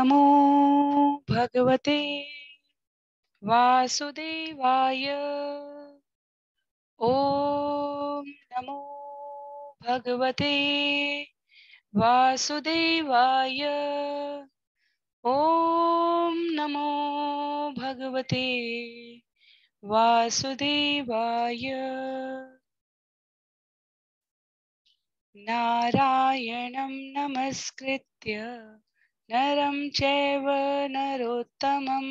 नमो भगवते वासुदेवाय। ओम नमो भगवते वासुदेवाय। ओम नमो भगवते वासुदेवाय। नारायणं नमस्कृत्य नरं चैव नरोत्तमं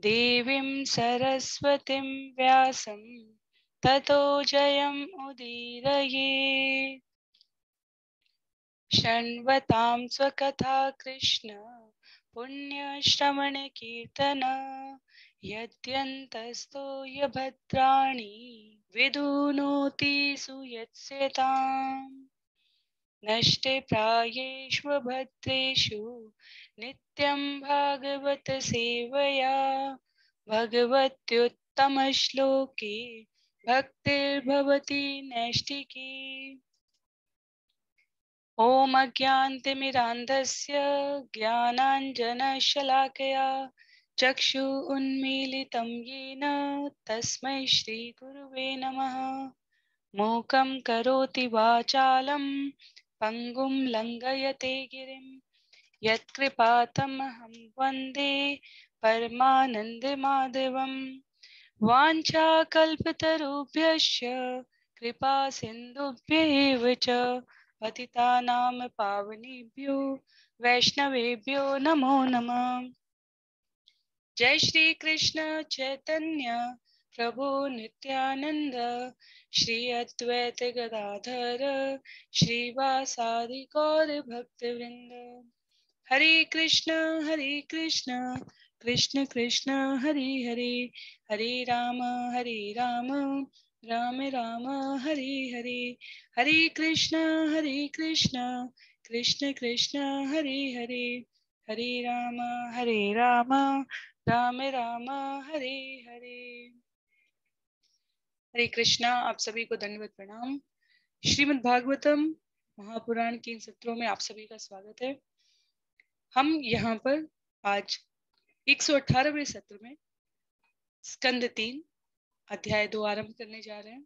देवीं सरस्वतीं व्यासं ततो जयम् उदीरये। शृण्वतां स्वकथा कृष्ण पुण्यश्रवण कीर्तन यद्यन्तस्तो यभद्राणि विधुनोति सुयत्स्यताम्। नष्टे प्रायेष्व भद्रेषु नित्यं भागवत सेवया भगवत्युत्तमश्लोके भक्तिर्भवति नैष्टिकी। ॐ अज्ञानतिमिरान्धस्य ज्ञानाञ्जनशलाकया चक्षु उन्मीलितं येन तस्मै श्रीगुरुवे नमः। मूकं करोति वाचालं पङ्गुं लङ्घयते गिरिं यत्कृपातमहं वन्दे परमानन्दमाधवं। वाञ्छाकल्पतरुभ्यश्च कृपा सिन्धुभ्यैव च पतितानां पावनेभ्यो वैष्णवेभ्यो नमो नमः। जय श्री कृष्ण चैतन्य प्रभु नित्यानंद श्री अद्वैत गदाधर श्रीवासादि गौर भक्तवृंद। हरे कृष्ण कृष्ण कृष्ण हरे हरे, हरे राम राम राम हरे हरे। हरे कृष्ण कृष्ण कृष्ण हरे हरे, हरे राम राम राम हरे हरे। हरे कृष्णा। आप सभी को दंडवत प्रणाम। श्रीमद् भागवतम महापुराण के इन सत्रों में आप सभी का स्वागत है। हम यहाँ पर आज 118वें सत्र में स्कंद 3 अध्याय 2 आरंभ करने जा रहे हैं।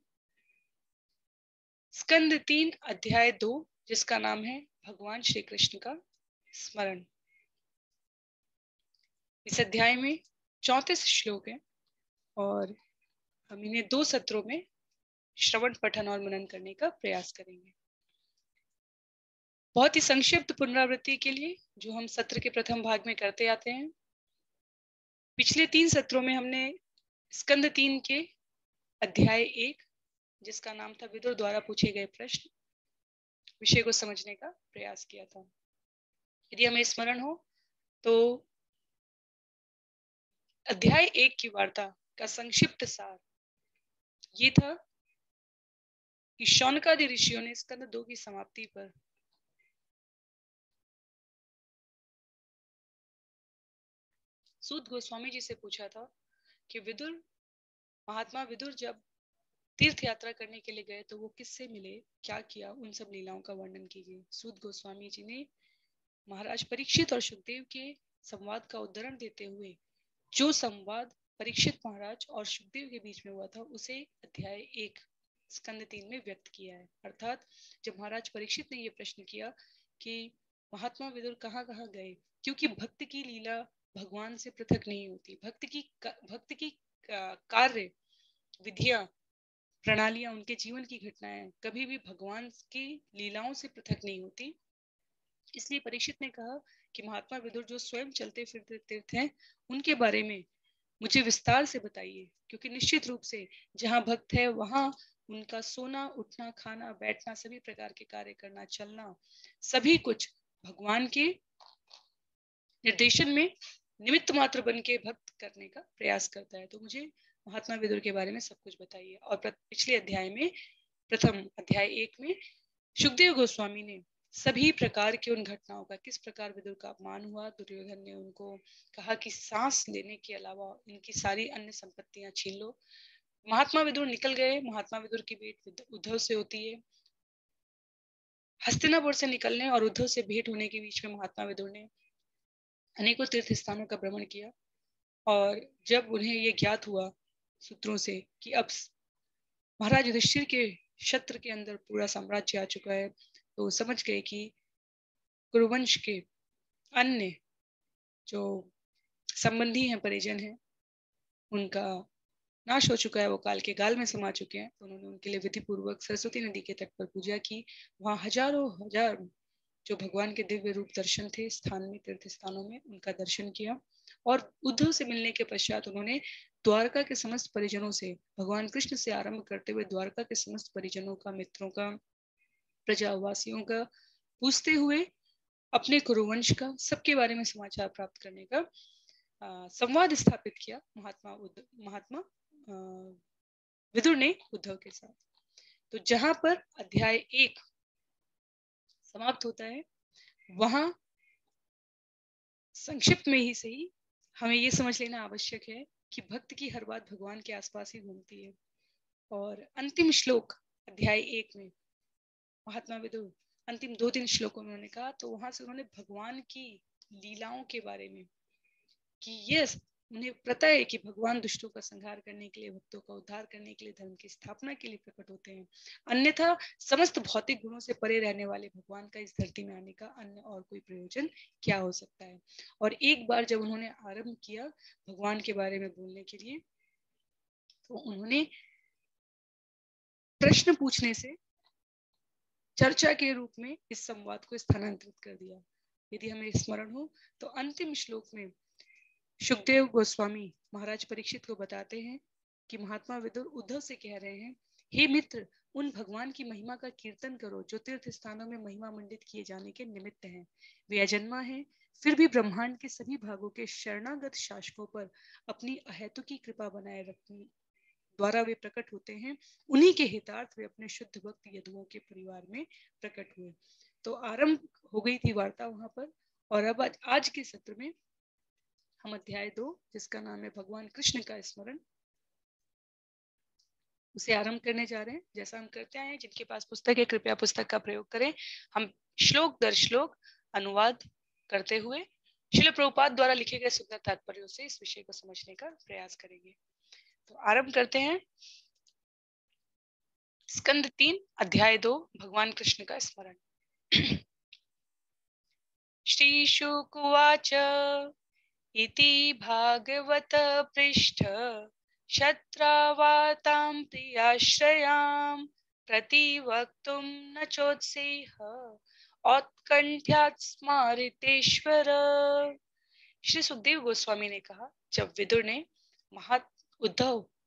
स्कंद 3 अध्याय 2 जिसका नाम है भगवान श्री कृष्ण का स्मरण। इस अध्याय में 34 श्लोक हैं और हम इन्हें 2 सत्रों में श्रवण पठन और मनन करने का प्रयास करेंगे। बहुत ही संक्षिप्त पुनरावृत्ति के लिए जो हम सत्र के प्रथम भाग में करते आते हैं, पिछले 3 सत्रों में हमने स्कंद 3 के अध्याय 1 जिसका नाम था विदुर द्वारा पूछे गए प्रश्न विषय को समझने का प्रयास किया था। यदि हमें स्मरण हो तो अध्याय 1 की वार्ता का संक्षिप्त सार ये था कि शौनकादि ऋषियों ने स्कंद 2 की समाप्ति पर सूत गोस्वामी जी से पूछा था कि महात्मा विदुर जब तीर्थ यात्रा करने के लिए गए तो वो किससे मिले, क्या किया, उन सब लीलाओं का वर्णन कीजिए। सूत गोस्वामी जी ने महाराज परीक्षित और सुखदेव के संवाद का उद्धरण देते हुए जो संवाद परीक्षित महाराज और सुखदेव के बीच में हुआ था उसे अध्याय 1 स्कंद 3 में व्यक्त किया है। अर्थात जब महाराज परीक्षित ने ये प्रश्न किया कि महात्मा विदुर कहाँ कहाँ गए, क्योंकि भक्त की लीला भगवान से पृथक नहीं होती। भक्त की कार्य विधियां प्रणालियां उनके जीवन की घटनाएं कभी भी भगवान की लीलाओं से पृथक नहीं होती। इसलिए परीक्षित ने कहा कि महात्मा विदुर जो स्वयं चलते फिरते तीर्थ हैं उनके बारे में मुझे विस्तार से बताइए, क्योंकि निश्चित रूप से जहाँ भक्त है वहां उनका सोना उठना खाना बैठना सभी प्रकार के कार्य करना चलना सभी कुछ भगवान के निर्देशन में निमित्त मात्र बन के भक्त करने का प्रयास करता है। तो मुझे महात्मा विदुर के बारे में सब कुछ बताइए। और पिछले अध्याय में प्रथम अध्याय 1 में सुखदेव गोस्वामी ने सभी प्रकार की उन घटनाओं का, किस प्रकार विदुर का अपमान हुआ, दुर्योधन ने उनको कहा कि सांस लेने के अलावा इनकी सारी अन्य संपत्तियां छीन लो। महात्मा विदुर निकल गए। महात्मा विदुर की भेंट उद्धव से होती है। हस्तिनापुर से निकलने और उद्धव से भेंट होने के बीच में महात्मा विदुर ने अनेकों तीर्थ स्थानों का भ्रमण किया, और जब उन्हें ये ज्ञात हुआ सूत्रों से कि अब महाराज युधिष्ठिर के क्षत्र के अंदर पूरा साम्राज्य आ चुका है, तो समझ गए कि कुरुवंश के अन्य जो संबंधी हैं, परिजन हैं, उनका नाश हो चुका है, वो काल के गाल में समा चुके हैं। तो उन्होंने उनके लिए विधि पूर्वक सरस्वती नदी के तट पर पूजा की। वहां हजारों हजार जो भगवान के दिव्य रूप दर्शन थे स्थान में, तीर्थ स्थानों में, उनका दर्शन किया। और उद्धव से मिलने के पश्चात उन्होंने द्वारका के समस्त परिजनों से, भगवान कृष्ण से आरंभ करते हुए द्वारका के समस्त परिजनों का, मित्रों का, प्रजावासियों का पूछते हुए अपने कुरुवंश का, सबके बारे में समाचार प्राप्त करने का संवाद स्थापित किया महात्मा विदुर ने उद्धव के साथ। तो जहां पर अध्याय 1 समाप्त होता है, वहां संक्षिप्त में ही सही हमें ये समझ लेना आवश्यक है कि भक्त की हर बात भगवान के आसपास ही घूमती है। और अंतिम श्लोक अध्याय 1 में महात्मा विदुर अंतिम 2-3 श्लोकों में उन्होंने कहा, तो वहां से उन्होंने भगवान की लीलाओं के बारे में, कि ये उन्हें पता है कि भगवान दुष्टों का संहार करने के लिए, भक्तों का उद्धार करने के लिए, धर्म की स्थापना के लिए प्रकट होते हैं। अन्यथा समस्त भौतिक गुणों से परे रहने वाले भगवान का इस धरती में आने का अन्य और कोई प्रयोजन क्या हो सकता है। और एक बार जब उन्होंने आरंभ किया भगवान के बारे में बोलने के लिए, तो उन्होंने प्रश्न पूछने से चर्चा के रूप में इस संवाद को स्थानांतरित कर दिया। यदि हमें स्मरण हो तो अंतिम श्लोक में सुखदेव गोस्वामी महाराज परीक्षित को बताते हैं कि महात्मा विदुर उद्धव से कह रहे हैं, हे मित्र, उन भगवान की महिमा का कीर्तन करो जो तीर्थ स्थानों में महिमा मंडित किए जाने के निमित्त हैं। वे अजन्मा हैं, फिर भी ब्रह्मांड के सभी भागों के शरणागत शासकों पर अपनी अहेतुकी कृपा बनाए रखने द्वारा वे प्रकट होते हैं। उन्हीं के हितार्थ वे अपने शुद्ध भक्त यदुओं के परिवार में प्रकट हुए। तो आरंभ हो गई थी वार्ता वहां पर, और अब आज के सत्र में हम अध्याय 2, जिसका नाम है भगवान कृष्ण का स्मरण, उसे आरंभ करने जा रहे हैं। जैसा हम करते आए हैं, जिनके पास पुस्तक है कृपया पुस्तक का प्रयोग करें। हम श्लोक दर श्लोक अनुवाद करते हुए श्रील प्रभुपाद द्वारा लिखे गए सुंदर तात्पर्यों से इस विषय को समझने का प्रयास करेंगे। तो आरंभ करते हैं। स्कंद 3 अध्याय 2 भगवान कृष्ण का स्मरण। श्री शुक उवाच इति भागवत पृष्ठ शत्रावातां प्रियाश्रयां प्रतिवक्तुं न चोत्सेह औत्कंठ्यात् स्मारितेश्वर। श्री सुखदेव गोस्वामी ने कहा, जब विदुर ने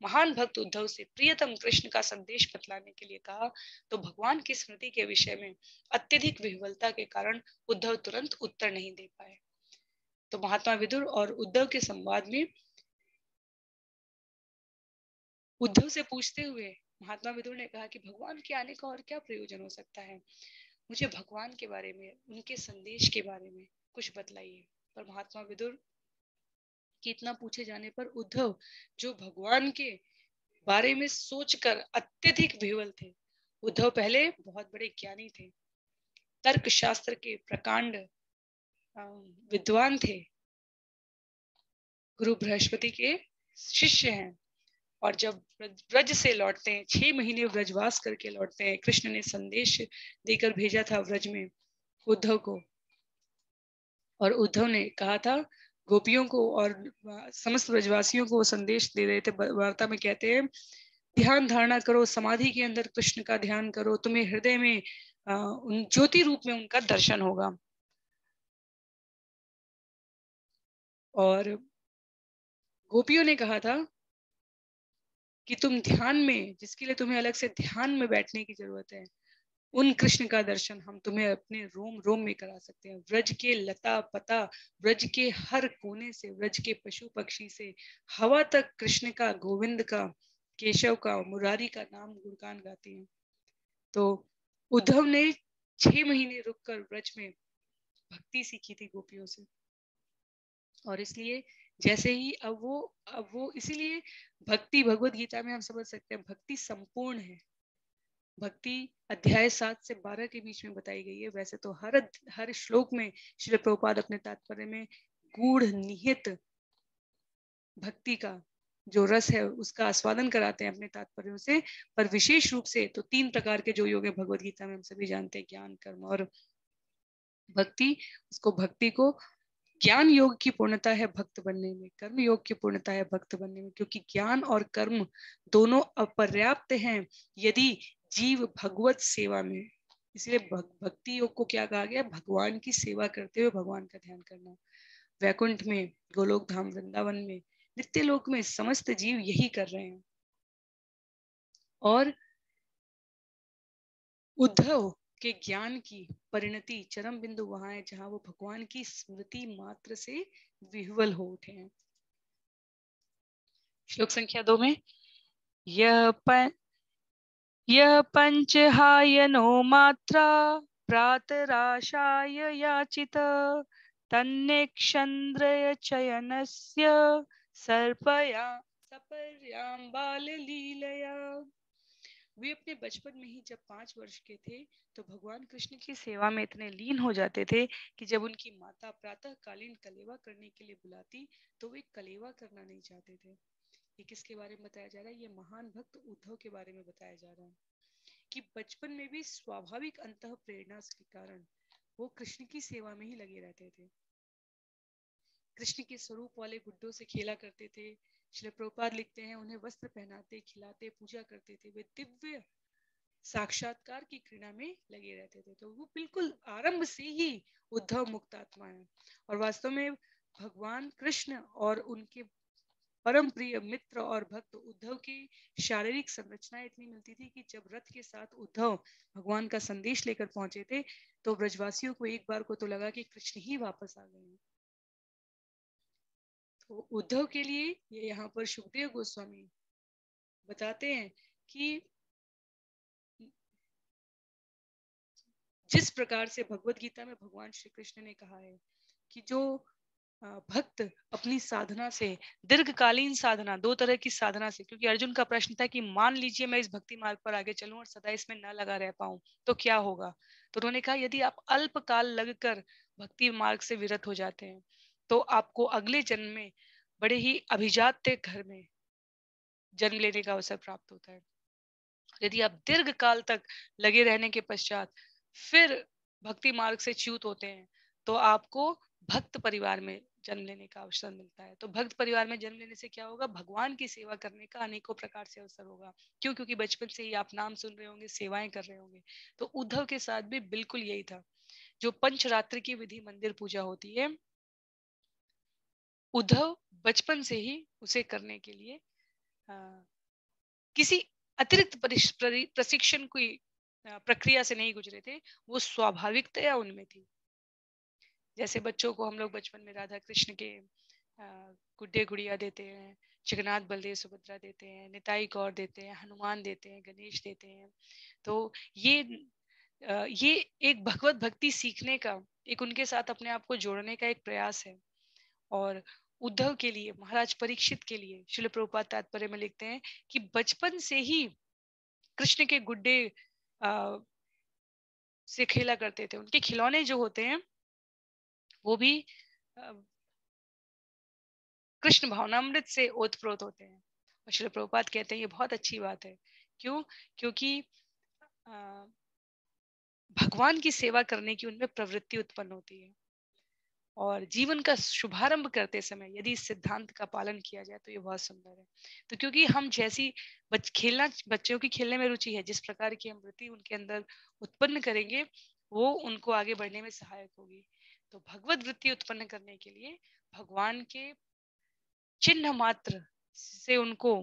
महान भक्त उद्धव से प्रियतम कृष्ण का संदेश बतलाने के लिए कहा, तो भगवान की स्मृति के विषय में अत्यधिक विह्वलता के कारण उद्धव तुरंत उत्तर नहीं दे पाए। तो महात्मा विदुर और उद्धव के संवाद में उद्धव से पूछते हुए महात्मा विदुर ने कहा कि भगवान के आने का और क्या प्रयोजन हो सकता है, मुझे भगवान के बारे में, उनके संदेश के बारे में कुछ बतलाइए। पर महात्मा विदुर कि इतना पूछे जाने पर उद्धव, जो भगवान के बारे में सोचकर अत्यधिक विह्वल थे, उद्धव पहले बहुत बड़े ज्ञानी थे, तर्क शास्त्र के प्रकांड विद्वान थे, गुरु बृहस्पति के शिष्य हैं, और जब ब्रज से लौटते हैं, 6 महीने व्रजवास करके लौटते हैं, कृष्ण ने संदेश देकर भेजा था व्रज में उद्धव को, और उद्धव ने कहा था गोपियों को और समस्त ब्रजवासियों को संदेश दे रहे थे। वार्ता में कहते हैं, ध्यान धारणा करो, समाधि के अंदर कृष्ण का ध्यान करो, तुम्हें हृदय में उन ज्योति रूप में उनका दर्शन होगा। और गोपियों ने कहा था कि तुम ध्यान में, जिसके लिए तुम्हें अलग से ध्यान में बैठने की जरूरत है, उन कृष्ण का दर्शन हम तुम्हें अपने रोम रोम में करा सकते हैं। व्रज के लता पता, व्रज के हर कोने से, व्रज के पशु पक्षी से हवा तक कृष्ण का, गोविंद का, केशव का, मुरारी का नाम गुणगान गाते हैं। तो उद्धव ने 6 महीने रुककर व्रज में भक्ति सीखी थी गोपियों से, और इसलिए जैसे ही अब वो इसीलिए भक्ति, भगवत गीता में हम समझ सकते हैं भक्ति संपूर्ण है। भक्ति अध्याय 7 से 12 के बीच में बताई गई है। वैसे तो हर श्लोक में श्रील प्रभुपाद अपने तात्पर्य में गूढ़ निहित भक्ति का जो रस है उसका आस्वादन कराते हैं अपने तात्पर्यों से। पर विशेष रूप से तो 3 प्रकार के जो योग है भगवत गीता में हम सभी जानते हैं, ज्ञान, कर्म और भक्ति। उसको भक्ति को ज्ञान योग की पूर्णता है भक्त बनने में, कर्म योग की पूर्णता है भक्त बनने में, क्योंकि ज्ञान और कर्म दोनों अपर्याप्त हैं यदि जीव भगवत सेवा में। इसलिए भक्ति योग को क्या कहा गया? भगवान की सेवा करते हुए भगवान का ध्यान करना। वैकुंठ में, गोलोक धाम, वृंदावन में, नित्य लोक में समस्त जीव यही कर रहे हैं। और उद्धव के ज्ञान की परिणति चरम बिंदु वहां है जहां वो भगवान की स्मृति मात्र से विह्वल हो उठे हैं। श्लोक संख्या 2 में यह पंचहायनो मात्रा प्रातराशाय याचित तन्नेक्षन्द्रय चयनस्य सर्पया सपर्यां बाललीलया। वे अपने बचपन में ही जब 5 वर्ष के थे तो भगवान कृष्ण की सेवा में इतने लीन हो जाते थे कि जब उनकी माता प्रातःकालीन कलेवा करने के लिए बुलाती तो वे कलेवा करना नहीं चाहते थे। ये किसके बारे में बताया जा रहा है? ये महान भक्त उद्धव के बारे में बताया जा रहा है कि बचपन में भी स्वाभाविक अंतः प्रेरणा के कारण वो कृष्ण की सेवा में ही लगे रहते थे। कृष्ण के स्वरूप वाले गुड्डों से खेला करते थे। श्री प्रभुपाद लिखते हैं उन्हें वस्त्र पहनाते, खिलाते, पूजा करते थे। वे दिव्य साक्षात्कार की क्रीड़ा में लगे रहते थे। तो वो बिल्कुल आरंभ से ही उद्धव मुक्त आत्मा है। और वास्तव में भगवान कृष्ण और उनके परम प्रिय मित्र और भक्त उद्धव की शारीरिक संरचना इतनी मिलती थी कि जब रथ के साथ उद्धव भगवान का संदेश लेकर पहुंचे थे तो ब्रजवासियों को एक बार को तो लगा कि कृष्ण ही वापस आ गए हैं। तो उद्धव के लिए ये यहाँ पर सुखदेव गोस्वामी बताते हैं कि जिस प्रकार से भगवत गीता में भगवान श्री कृष्ण ने कहा है कि जो भक्त अपनी साधना से, दीर्घकालीन साधना, 2 तरह की साधना से, क्योंकि अर्जुन का प्रश्न था कि मान लीजिए मैं इस भक्ति मार्ग पर आगे चलूं और सदा इसमें न लगा रह पाऊं तो क्या होगा? तो उन्होंने कहा यदि आप अल्प काल लगकर भक्ति मार्ग से विरत हो जाते हैं तो आपको अगले जन्म में बड़े ही अभिजात्य घर में जन्म लेने का अवसर प्राप्त होता है। यदि आप दीर्घ काल तक लगे रहने के पश्चात फिर भक्ति मार्ग से च्युत होते हैं तो आपको भक्त परिवार में जन्म लेने का अवसर मिलता है। तो भक्त परिवार में जन्म लेने से क्या होगा? भगवान की सेवा करने का अनेकों प्रकार से अवसर होगा। क्यों? क्योंकि बचपन से ही आप नाम सुन रहे होंगे, सेवाएं कर रहे होंगे। तो उद्धव के साथ भी बिल्कुल यही था। जो पंचरात्रि की विधि मंदिर पूजा होती है, उद्धव बचपन से ही उसे करने के लिए किसी अतिरिक्त प्रशिक्षण की प्रक्रिया से नहीं गुजरे थे। वो स्वाभाविकता उनमें थी। जैसे बच्चों को हम लोग बचपन में राधा कृष्ण के गुड्डे गुड़िया देते हैं, जगन्नाथ बलदेव सुभद्रा देते हैं, निताई गौर देते हैं, हनुमान देते हैं, गणेश देते हैं। तो ये एक भगवत भक्ति सीखने का, एक उनके साथ अपने आप को जोड़ने का एक प्रयास है। और उद्धव के लिए, महाराज परीक्षित के लिए श्रील प्रभुपाद तात्पर्य में लिखते हैं कि बचपन से ही कृष्ण के गुड्डे से खेला करते थे। उनके खिलौने जो होते हैं वो भी कृष्ण भावनामृत से ओतप्रोत होते हैं। और श्रील प्रभुपाद कहते हैं ये बहुत अच्छी बात है। क्यों? क्योंकि भगवान की सेवा करने की उनमें प्रवृत्ति उत्पन्न होती है। और जीवन का शुभारंभ करते समय यदि इस सिद्धांत का पालन किया जाए तो ये बहुत सुंदर है। तो क्योंकि हम जैसी बच्चों की खेलने में रुचि है, जिस प्रकार की हम वृत्ति उनके अंदर उत्पन्न करेंगे वो उनको आगे बढ़ने में सहायक होगी। तो भगवत वृत्ति उत्पन्न करने के लिए भगवान के चिन्ह मात्र से उनको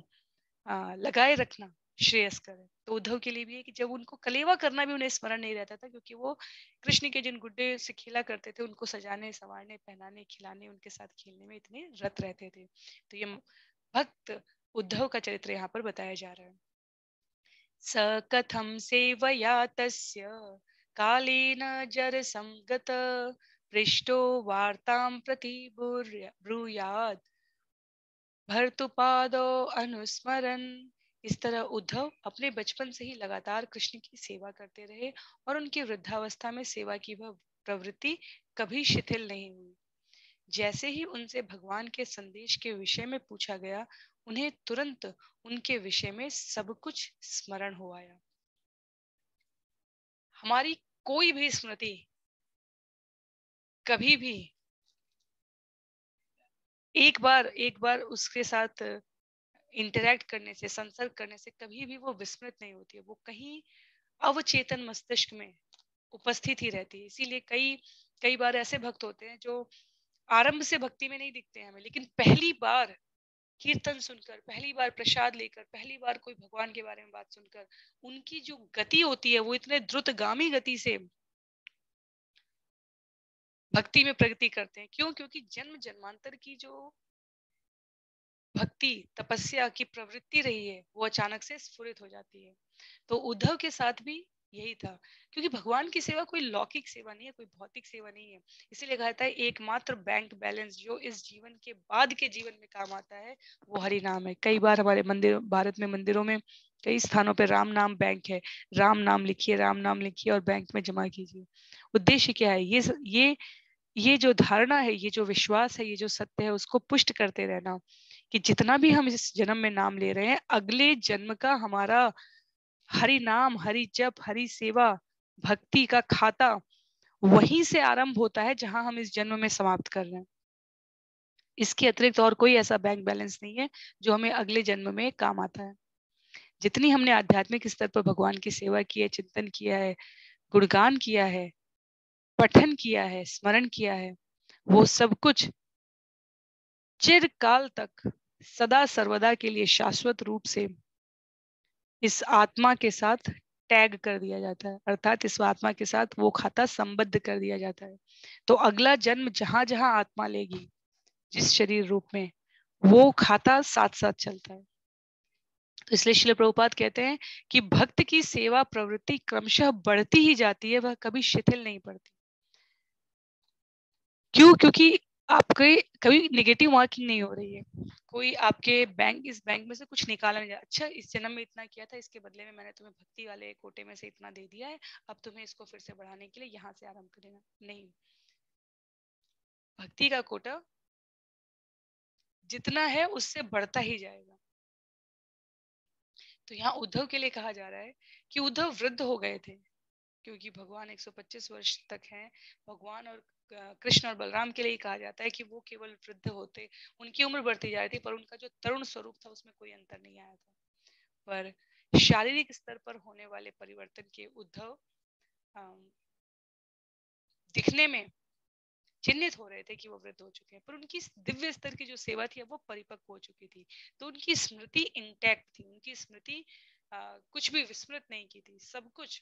लगाए रखना श्रेयस्कर है। तो उद्धव के लिए भी है कि जब उनको कलेवा करना भी उन्हें स्मरण नहीं रहता था, क्योंकि वो कृष्ण के जिन गुड्डे से खेला करते थे उनको सजाने, संवारने, पहनाने, खिलाने, उनके साथ खेलने में इतने रत रहते थे। तो ये भक्त उद्धव का चरित्र यहाँ पर बताया जा रहा है। स कथम सेवया तस्य कालेन जर संगत पृष्ठो वार्तां प्रति ब्रूयाद भर्तुपादो अनुस्मरन। इस तरह उद्धव अपने बचपन से ही लगातार कृष्ण की सेवा करते रहे और उनकी वृद्धावस्था में सेवा की वह प्रवृत्ति कभी शिथिल नहीं हुई। जैसे ही उनसे भगवान के संदेश के विषय में पूछा गया, उन्हें तुरंत उनके विषय में सब कुछ स्मरण हो आया। हमारी कोई भी स्मृति कभी भी एक बार उसके साथ इंटरेक्ट करने से, संसर्ग करने से कभी भी वो विस्मृत नहीं होती है। वो कहीं अवचेतन मस्तिष्क में उपस्थित ही रहती है। इसीलिए कई कई बार ऐसे भक्त होते हैं जो आरंभ से भक्ति में नहीं दिखते हैं हमें, लेकिन पहली बार कीर्तन सुनकर, पहली बार प्रसाद लेकर, पहली बार कोई भगवान के बारे में बात सुनकर, उनकी जो गति होती है वो इतने द्रुतगामी गति से भक्ति में प्रगति करते हैं। क्यों? क्योंकि जन्म जन्मांतर की जो भक्ति तपस्या की प्रवृत्ति रही है वो अचानक से स्फुरित हो जाती है। तो उद्धव के साथ भी यही था, क्योंकि भगवान की सेवा कोई लौकिक सेवा नहीं है, कोई भौतिक सेवा नहीं है। इसीलिए कहा था एकमात्र बैंक बैलेंस जो इस जीवन के बाद के जीवन में काम आता है वो हरि नाम है। कई बार हमारे मंदिर, भारत में मंदिरों में कई स्थानों पे राम नाम बैंक है। राम नाम लिखिए, राम नाम लिखिए और बैंक में जमा कीजिए। उद्देश्य क्या है? ये जो धारणा है, ये जो विश्वास है, ये जो सत्य है, उसको पुष्ट करते रहना कि जितना भी हम इस जन्म में नाम ले रहे हैं, अगले जन्म का हमारा हरि नाम, हरि जप, हरि सेवा, भक्ति का खाता वहीं से आरंभ होता है जहां हम इस जन्म में समाप्त कर रहे हैं। इसके अतिरिक्त और कोई ऐसा बैंक बैलेंस नहीं है जो हमें अगले जन्म में काम आता है। जितनी हमने आध्यात्मिक स्तर पर भगवान की सेवा की है, चिंतन किया है, गुणगान किया है, पठन किया है, स्मरण किया है, वो सब कुछ चिरकाल तक, सदा सर्वदा के लिए शाश्वत रूप से इस आत्मा के साथ टैग कर दिया जाता है, अर्थात इस आत्मा के साथ वो खाता संबद्ध कर दिया जाता है। तो अगला जन्म जहां जहां आत्मा लेगी, जिस शरीर रूप में, वो खाता साथ साथ चलता है। तो इसलिए श्रील प्रभुपाद कहते हैं कि भक्त की सेवा प्रवृत्ति क्रमशः बढ़ती ही जाती है, वह कभी शिथिल नहीं पड़ती। क्यों? क्योंकि आपके कभी नेगेटिव मार्किंग नहीं हो रही है। कोई आपके बैंक, इस बैंक में से कुछ निकाला नहीं जा, अच्छा इस जन्म में इतना किया था, इसके बदले में मैंने तुम्हें भक्ति वाले कोटे में से इतना दे दिया है, अब तुम्हें इसको फिर से बढ़ाने के लिए यहाँ से आरंभ करना। नहीं, भक्ति का कोटा जितना है उससे बढ़ता ही जाएगा। तो यहाँ उद्धव के लिए कहा जा रहा है कि उद्धव वृद्ध हो गए थे, क्योंकि भगवान 125 वर्ष तक हैं। भगवान और कृष्ण और बलराम के लिए कहा जाता है कि वो केवल वृद्ध होते, उनकी उम्र बढ़ती जा रही थी, पर उनका जो तरुण स्वरूप था उसमें कोई अंतर नहीं आया था। पर शारीरिक स्तर पर होने वाले परिवर्तन के उद्धव दिखने में चिन्हित हो रहे थे कि वो वृद्ध हो चुके हैं, पर उनकी दिव्य स्तर की जो सेवा थी वो परिपक्व हो चुकी थी। तो उनकी स्मृति इंटैक्ट थी, उनकी स्मृति कुछ भी विस्मृत नहीं की थी, सब कुछ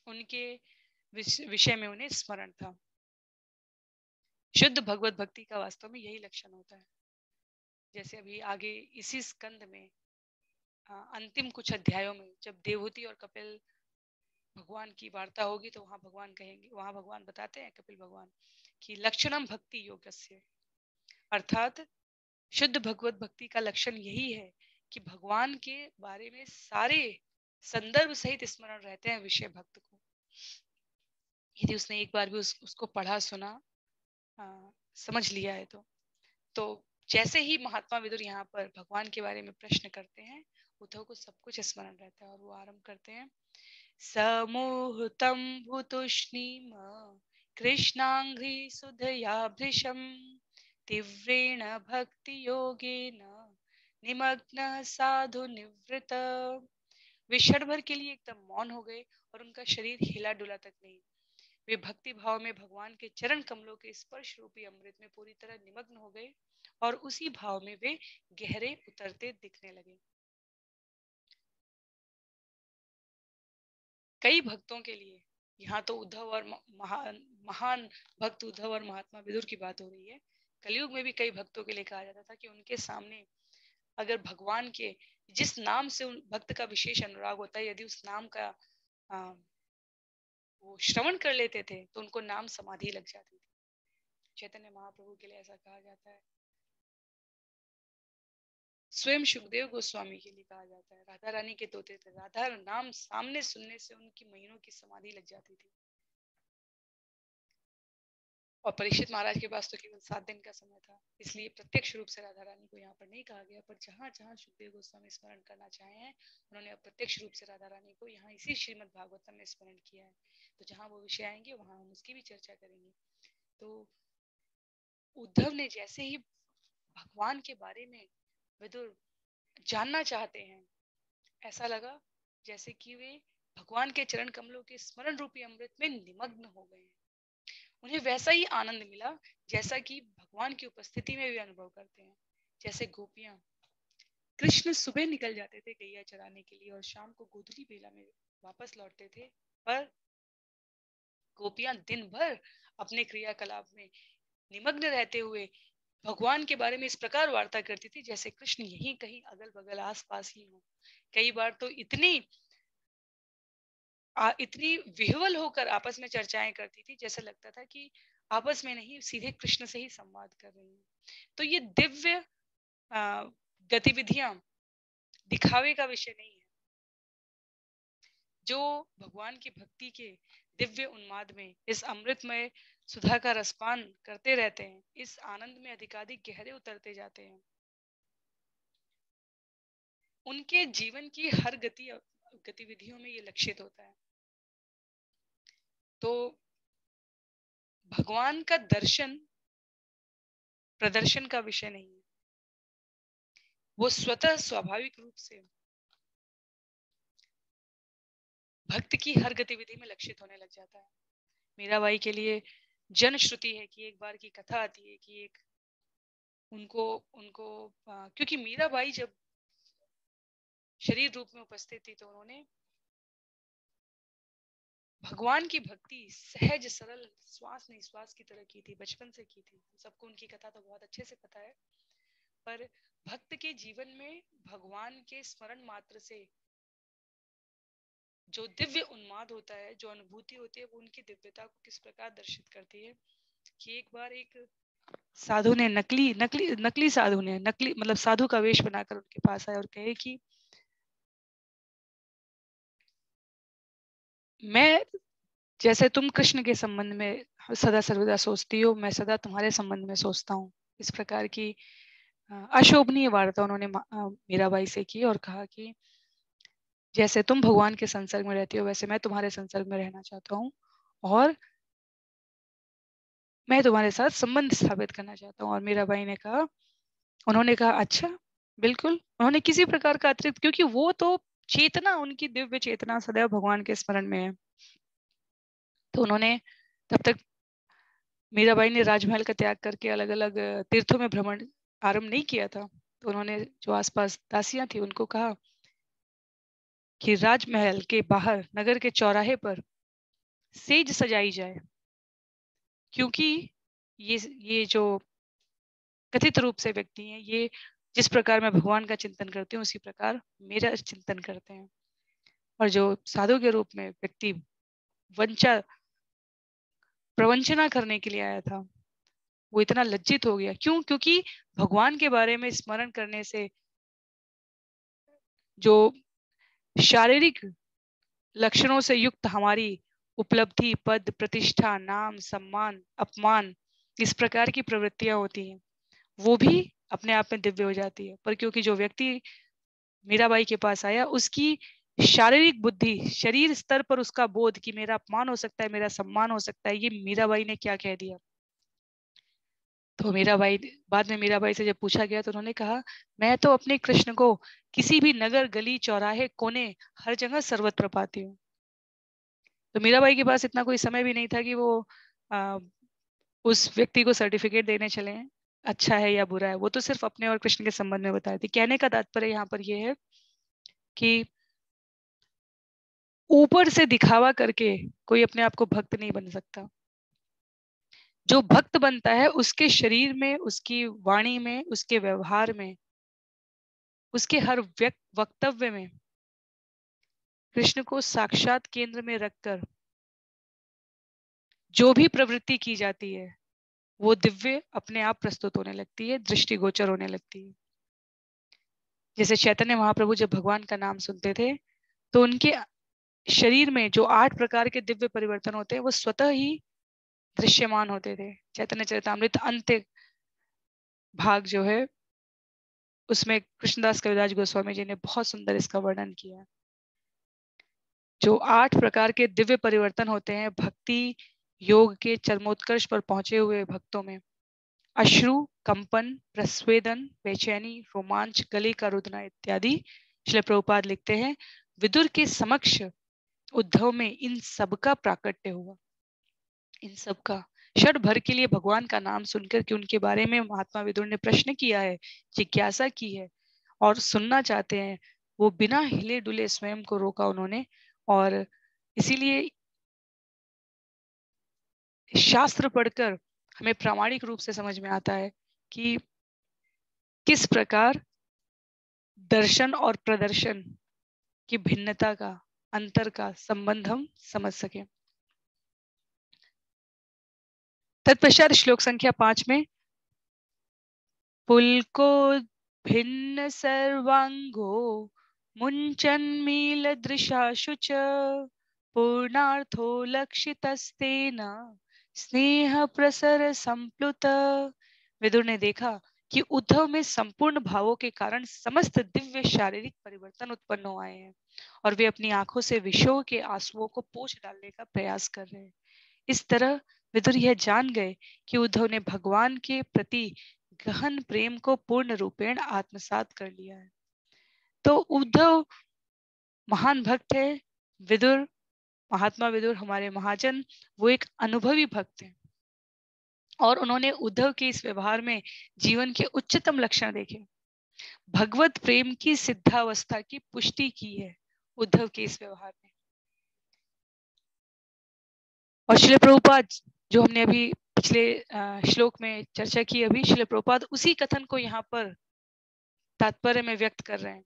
उनके विषय में उन्हें स्मरण था। शुद्ध भगवत भक्ति का वास्तव में यही लक्षण होता है। जैसे अभी आगे इसी स्कंद में अंतिम कुछ अध्यायों में जब देवहूति और कपिल भगवान की वार्ता होगी, तो वहां भगवान कहेंगे, वहां भगवान बताते हैं कपिल भगवान कि लक्षणम भक्ति योगस्य, अर्थात शुद्ध भगवत भक्ति का लक्षण यही है कि भगवान के बारे में सारे संदर्भ सहित स्मरण रहते हैं विषय भक्त को। यदि उसने एक बार भी उसको पढ़ा, सुना, समझ लिया है तो जैसे ही महात्मा विदुर यहाँ पर भगवान के बारे में प्रश्न करते हैं, उद्धव को सब कुछ स्मरण रहता है और वो आरंभ करते हैं। समूहतं भूतुष्णीम कृष्णांघ्रि सुधया भृशम तीव्रेण भक्ति योगेन निमग्न साधु निवृत। वे क्षण भर के लिए एकदम मौन हो गए और उनका शरीर हिला डुला तक नहीं। वे भक्ति भाव में भगवान के चरण कमलों के स्पर्श रूपी अमृत में पूरी तरह निमग्न हो गए और उसी भाव में वे गहरे उतरते दिखने लगे। कई भक्तों के लिए, यहाँ तो उद्धव और महान महान भक्त उद्धव और महात्मा विदुर की बात हो रही है, कलयुग में भी कई भक्तों के लिए कहा जाता था कि उनके सामने अगर भगवान के जिस नाम से उन भक्त का विशेष अनुराग होता है, यदि उस नाम का वो श्रवण कर लेते थे तो उनको नाम समाधि लग जाती थी। चैतन्य महाप्रभु के लिए ऐसा कहा जाता है। स्वयं सुखदेव गोस्वामी के लिए कहा जाता है। राधा रानी के तोते थे, राधा नाम सामने सुनने से उनकी महीनों की समाधि लग जाती थी। और परीक्षित महाराज के पास तो केवल 7 दिन का समय था, इसलिए प्रत्यक्ष रूप से राधा रानी को यहाँ पर नहीं कहा गया। पर जहाँ जहाँ सुखदेव गोस्वामी स्मरण करना चाहे हैं, उन्होंने प्रत्यक्ष रूप से राधा रानी को यहाँ इसी श्रीमद् भागवतम में स्मरण किया है। तो जहाँ वो विषय आएंगे वहां हम उसकी भी चर्चा करेंगे। तो उद्धव ने जैसे ही भगवान के बारे में विदुर जानना चाहते हैं, ऐसा लगा जैसे कि वे भगवान के चरण कमलों के स्मरण रूपी अमृत में निमग्न हो गए हैं। उन्हें वैसा ही आनंद मिला जैसा कि भगवान की उपस्थिति में भी अनुभव करते हैं। जैसे गोपियां, कृष्ण सुबह निकल जाते थे गैया चराने के लिए और शाम को गोधूली बेला में वापस लौटते थे, पर गोपियां दिन भर अपने क्रियाकलाप में निमग्न रहते हुए भगवान के बारे में इस प्रकार वार्ता करती थी जैसे कृष्ण यहीं कहीं अगल बगल आस पास ही हो। कई बार तो इतनी विह्वल होकर आपस में चर्चाएं करती थी, जैसे लगता था कि आपस में नहीं, सीधे कृष्ण से ही संवाद कर रही हैं। तो ये दिव्य गतिविधियां दिखावे का विषय नहीं है। जो भगवान की भक्ति के दिव्य उन्माद में इस अमृतमय सुधा का रसपान करते रहते हैं, इस आनंद में अधिकाधिक गहरे उतरते जाते हैं, उनके जीवन की हर गतिविधियों में ये लक्षित होता है। तो भगवान का दर्शन प्रदर्शन का विषय नहीं है, वो स्वतः स्वाभाविक रूप से भक्त की हर गतिविधि में लक्षित होने लग जाता है। मीराबाई के लिए जन श्रुति है कि एक बार की कथा आती है कि एक उनको उनको क्योंकि मीराबाई जब शरीर रूप में उपस्थित थी तो उन्होंने भगवान की भक्ति सहज सरल श्वास निश्वास की तरह की थी, बचपन से की थी। सबको उनकी कथा तो बहुत अच्छे से पता है, पर भक्त के जीवन में भगवान के स्मरण मात्र से जो दिव्य उन्माद होता है, जो अनुभूति होती है, वो उनकी दिव्यता को किस प्रकार दर्शित करती है कि एक बार एक साधु ने नकली साधु ने नकली मतलब साधु का वेश बनाकर उनके पास आया और कहे कि मैं जैसे तुम कृष्ण के संबंध में सदा सर्वदा सोचती हो, मैं सदा तुम्हारे संबंध में सोचता हूँ। इस प्रकार की अशोभनीय वार्ता उन्होंने मीराबाई से की और कहा कि जैसे तुम भगवान के संसर्ग में रहती हो वैसे मैं तुम्हारे संसर्ग में रहना चाहता हूँ और मैं तुम्हारे साथ संबंध स्थापित करना चाहता हूँ। और मीराबाई ने कहा, उन्होंने कहा अच्छा बिल्कुल। उन्होंने किसी प्रकार का अतिरिक्त, क्योंकि वो तो चेतना, उनकी दिव्य चेतना सदैव भगवान के स्मरण में है, तो उन्होंने तब तक मीराबाई ने राजमहल का त्याग करके अलग अलग तीर्थों में भ्रमण आरंभ नहीं किया था। तो उन्होंने जो आसपास दासियां थी उनको कहा कि राजमहल के बाहर नगर के चौराहे पर सेज सजाई जाए, क्योंकि ये जो कथित रूप से व्यक्ति हैं, ये जिस प्रकार मैं भगवान का चिंतन करती हूँ उसी प्रकार मेरा चिंतन करते हैं। और जो साधु के रूप में व्यक्ति प्रवंचना करने के लिए आया था, वो इतना लज्जित हो गया। क्यों? क्योंकि भगवान के बारे में स्मरण करने से जो शारीरिक लक्षणों से युक्त हमारी उपलब्धि, पद, प्रतिष्ठा, नाम, सम्मान, अपमान, इस प्रकार की प्रवृत्तियां होती हैं, वो भी अपने आप में दिव्य हो जाती है। पर क्योंकि जो व्यक्ति मीराबाई के पास आया, उसकी शारीरिक बुद्धि, शरीर स्तर पर उसका बोध कि मेरा अपमान हो सकता है, मेरा सम्मान हो सकता है, ये मीराबाई ने क्या कह दिया। तो मीराबाई, बाद में मीराबाई से जब पूछा गया तो उन्होंने कहा, मैं तो अपने कृष्ण को किसी भी नगर, गली, चौराहे, कोने, हर जगह सर्वत्र पाती हूँ। तो मीराबाई के पास इतना कोई समय भी नहीं था कि वो उस व्यक्ति को सर्टिफिकेट देने चले हैं अच्छा है या बुरा है। वो तो सिर्फ अपने और कृष्ण के संबंध में बताए थे। कहने का तात्पर्य यहाँ पर यह है कि ऊपर से दिखावा करके कोई अपने आप को भक्त नहीं बन सकता। जो भक्त बनता है उसके शरीर में, उसकी वाणी में, उसके व्यवहार में, उसके हर वक्तव्य में कृष्ण को साक्षात केंद्र में रखकर जो भी प्रवृत्ति की जाती है वो दिव्य अपने आप प्रस्तुत होने लगती है, दृष्टिगोचर होने लगती है। जैसे चैतन्य महाप्रभु जब भगवान का नाम सुनते थे तो उनके शरीर में जो 8 प्रकार के दिव्य परिवर्तन होते हैं वो स्वतः ही दृश्यमान होते थे। चैतन्य चरितामृत अंत्य भाग जो है उसमें कृष्णदास कविराज गोस्वामी जी ने बहुत सुंदर इसका वर्णन किया है। जो 8 प्रकार के दिव्य परिवर्तन होते हैं भक्ति योग के चरमोत्कर्ष पर पहुंचे हुए भक्तों में, अश्रु, कंपन, प्रस्वेदन, बेचैनी, रोमांच, गले का रुदना इत्यादि, श्रील प्रभुपाद लिखते हैं विदुर के समक्ष उद्धव में इन सबका प्राकट्य हुआ। इन सबका क्षण भर के लिए भगवान का नाम सुनकर कि उनके बारे में महात्मा विदुर ने प्रश्न किया है, जिज्ञासा की है और सुनना चाहते हैं, वो बिना हिले डुले स्वयं को रोका उन्होंने। और इसीलिए शास्त्र पढ़कर हमें प्रामाणिक रूप से समझ में आता है कि किस प्रकार दर्शन और प्रदर्शन की भिन्नता का, अंतर का संबंध हम समझ सके। तत्पश्चात श्लोक संख्या 5 में पुलको भिन्न सर्वांगो मुंचन्मील दृशाशुच पूर्णार्थो लक्षितस्तेन स्नेह प्रसर संप्लुत। विदुर ने देखा कि उद्धव में संपूर्ण भावों के कारण समस्त दिव्य शारीरिक परिवर्तन उत्पन्न हो आए हैं और वे अपनी आंखों से विषयों के आंसुओं को पोंछ डालने का प्रयास कर रहे हैं। इस तरह विदुर यह जान गए कि उद्धव ने भगवान के प्रति गहन प्रेम को पूर्ण रूपेण आत्मसात कर लिया है। तो उद्धव महान भक्त है। विदुर, महात्मा विदुर हमारे महाजन, वो एक अनुभवी भक्त हैं और उन्होंने उद्धव के इस व्यवहार में जीवन के उच्चतम लक्षण देखे। भगवत प्रेम की सिद्धावस्था की पुष्टि की है उद्धव के इस व्यवहार में। और श्रील प्रभुपाद जो हमने अभी पिछले श्लोक में चर्चा की, अभी श्रील प्रभुपाद उसी कथन को यहाँ पर तात्पर्य में व्यक्त कर रहे हैं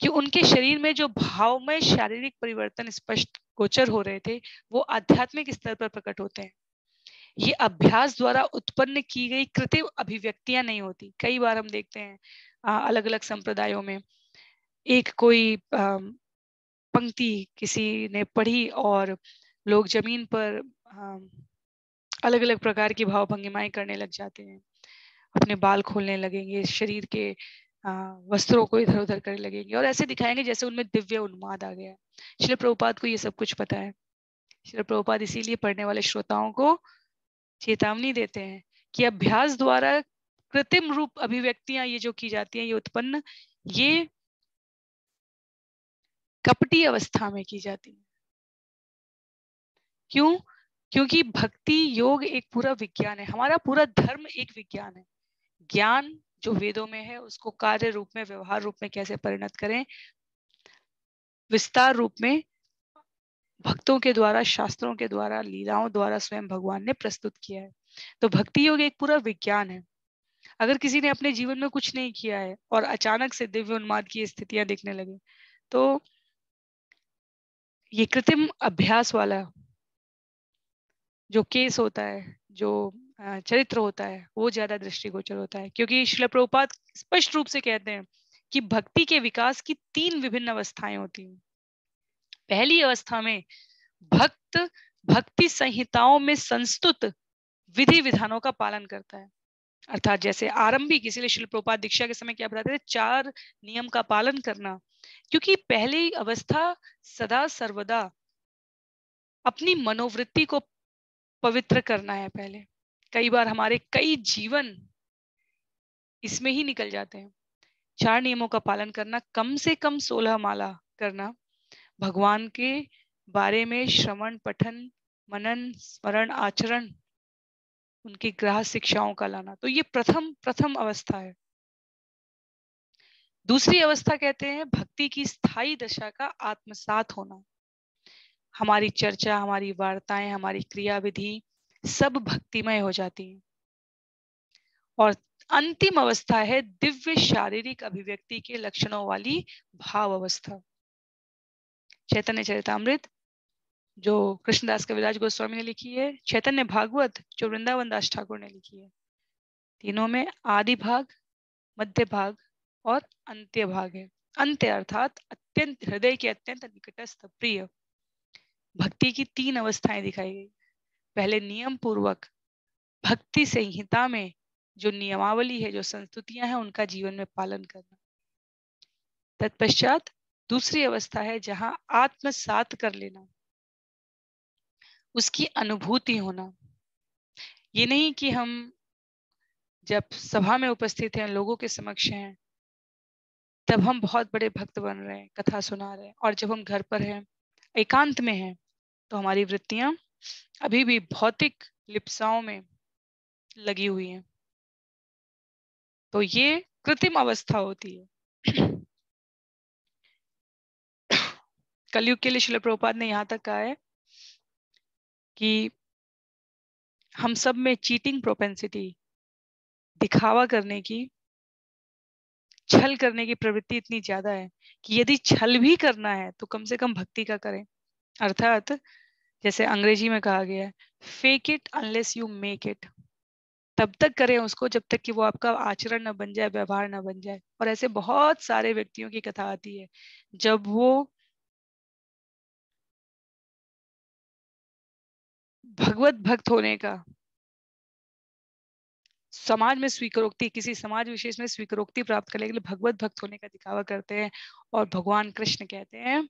कि उनके शरीर में जो भावमय शारीरिक परिवर्तन स्पष्ट गोचर हो रहे थे वो आध्यात्मिक स्तर पर प्रकट होते हैं। ये अभ्यास द्वारा उत्पन्न की गई कृत्रिम अभिव्यक्तियां नहीं होती। कई बार हम देखते हैं अलग अलग संप्रदायों में एक कोई पंक्ति किसी ने पढ़ी और लोग जमीन पर अलग अलग प्रकार की भाव भंगिमाएं करने लग जाते हैं, अपने बाल खोलने लगेंगे, शरीर के वस्त्रों को इधर उधर करने लगेंगे और ऐसे दिखाएंगे जैसे उनमें दिव्य उन्माद आ गया। श्रील प्रभुपाद को ये सब कुछ पता है। श्रील प्रभुपाद इसीलिए पढ़ने वाले श्रोताओं को चेतावनी देते हैं कि अभ्यास द्वारा कृत्रिम रूप अभिव्यक्तियां ये जो की जाती हैं, ये उत्पन्न, ये कपटी अवस्था में की जाती है। क्यों? क्योंकि भक्ति योग एक पूरा विज्ञान है। हमारा पूरा धर्म एक विज्ञान है। ज्ञान जो वेदों में है उसको कार्य रूप में, व्यवहार रूप में कैसे परिणत करें, विस्तार रूप में भक्तों के द्वारा, शास्त्रों के द्वारा, लीलाओं द्वारा स्वयं भगवान ने प्रस्तुत किया है। तो भक्ति योग एक पूरा विज्ञान है। अगर किसी ने अपने जीवन में कुछ नहीं किया है और अचानक से दिव्य उन्माद की स्थितियां दिखने लगे तो ये कृत्रिम अभ्यास वाला जो केस होता है, जो चरित्र होता है, वो ज्यादा दृष्टिगोचर होता है। क्योंकि श्रील प्रभुपाद स्पष्ट रूप से कहते हैं कि भक्ति के विकास की 3 विभिन्न अवस्थाएं होती हैं। पहली अवस्था में भक्त भक्ति संहिताओं में संस्तुत विधि विधानों का पालन करता है, अर्थात जैसे आरंभिक, इसीलिए श्रील प्रभुपाद दीक्षा के समय क्या बताते थे, 4 नियम का पालन करना। क्योंकि पहली अवस्था सदा सर्वदा अपनी मनोवृत्ति को पवित्र करना है। पहले कई बार हमारे कई जीवन इसमें ही निकल जाते हैं। 4 नियमों का पालन करना, कम से कम 16 माला करना, भगवान के बारे में श्रवण पठन मनन स्मरण आचरण, उनकी ग्राह शिक्षाओं का लाना। तो ये प्रथम अवस्था है। दूसरी अवस्था कहते हैं भक्ति की स्थायी दशा का आत्मसात होना। हमारी चर्चा, हमारी वार्ताएं, हमारी क्रियाविधि सब भक्तिमय हो जाती है। और अंतिम अवस्था है दिव्य शारीरिक अभिव्यक्ति के लक्षणों वाली भाव अवस्था। चैतन्य चरितामृत जो कृष्णदास कविराज गोस्वामी ने लिखी है, चैतन्य भागवत जो वृंदावन दास ठाकुर ने लिखी है, तीनों में आदि भाग, मध्य भाग और अंत्य भाग है। अंत्य अर्थात अत्यंत हृदय के अत्यंत निकटस्थ प्रिय। भक्ति की 3 अवस्थाएं दिखाई गई। पहले नियम पूर्वक भक्ति संहिता में जो नियमावली है, जो संस्तुतियां हैं, उनका जीवन में पालन करना। तत्पश्चात दूसरी अवस्था है जहां आत्मसात कर लेना, उसकी अनुभूति होना। ये नहीं कि हम जब सभा में उपस्थित हैं, लोगों के समक्ष हैं, तब हम बहुत बड़े भक्त बन रहे हैं, कथा सुना रहे हैं, और जब हम घर पर हैं, एकांत में हैं, तो हमारी वृत्तियां अभी भी भौतिक लिप्साओं में लगी हुई हैं। तो ये कृत्रिम अवस्था होती है। कलयुग के लिए श्रील प्रभुपाद ने यहाँ तक कहा है कि हम सब में चीटिंग प्रोपेंसिटी, दिखावा करने की, छल करने की प्रवृत्ति इतनी ज्यादा है कि यदि छल भी करना है तो कम से कम भक्ति का करें। अर्थात जैसे अंग्रेजी में कहा गया है, fake it unless you make it. तब तक करें उसको जब तक कि वो आपका आचरण न बन जाए, व्यवहार न बन जाए। और ऐसे बहुत सारे व्यक्तियों की कथा आती है जब वो भगवत भक्त होने का, समाज में स्वीकारोक्ति, किसी समाज विशेष में स्वीकारोक्ति प्राप्त करने के लिए भगवत भक्त होने का दिखावा करते हैं, और भगवान कृष्ण कहते हैं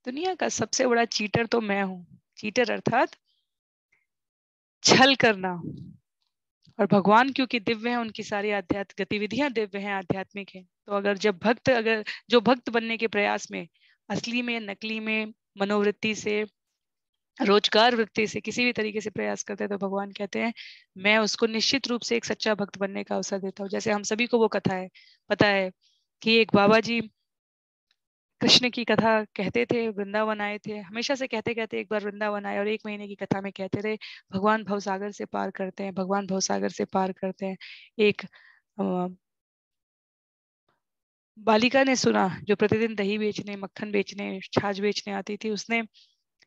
दुनिया का सबसे बड़ा चीटर तो मैं हूं। चीटर अर्थात छल करना। और भगवान क्योंकि दिव्य हैं, उनकी सारी आध्यात्मिक गतिविधियां दिव्य हैं, आध्यात्मिक हैं। तो अगर जो भक्त बनने के प्रयास में असली में, नकली में, मनोवृत्ति से, रोजगार वृत्ति से, किसी भी तरीके से प्रयास करते हैं, तो भगवान कहते हैं मैं उसको निश्चित रूप से एक सच्चा भक्त बनने का अवसर देता हूँ। जैसे हम सभी को वो कथा है, पता है कि एक बाबा जी कृष्ण की कथा कहते थे, वृंदावन आए थे, हमेशा से कहते कहते एक बार वृंदावन आए और 1 महीने की कथा में कहते रहे भगवान भवसागर से पार करते हैं, भगवान भवसागर से पार करते हैं। एक बालिका ने सुना, जो प्रतिदिन दही बेचने, मक्खन बेचने, छाछ बेचने आती थी, उसने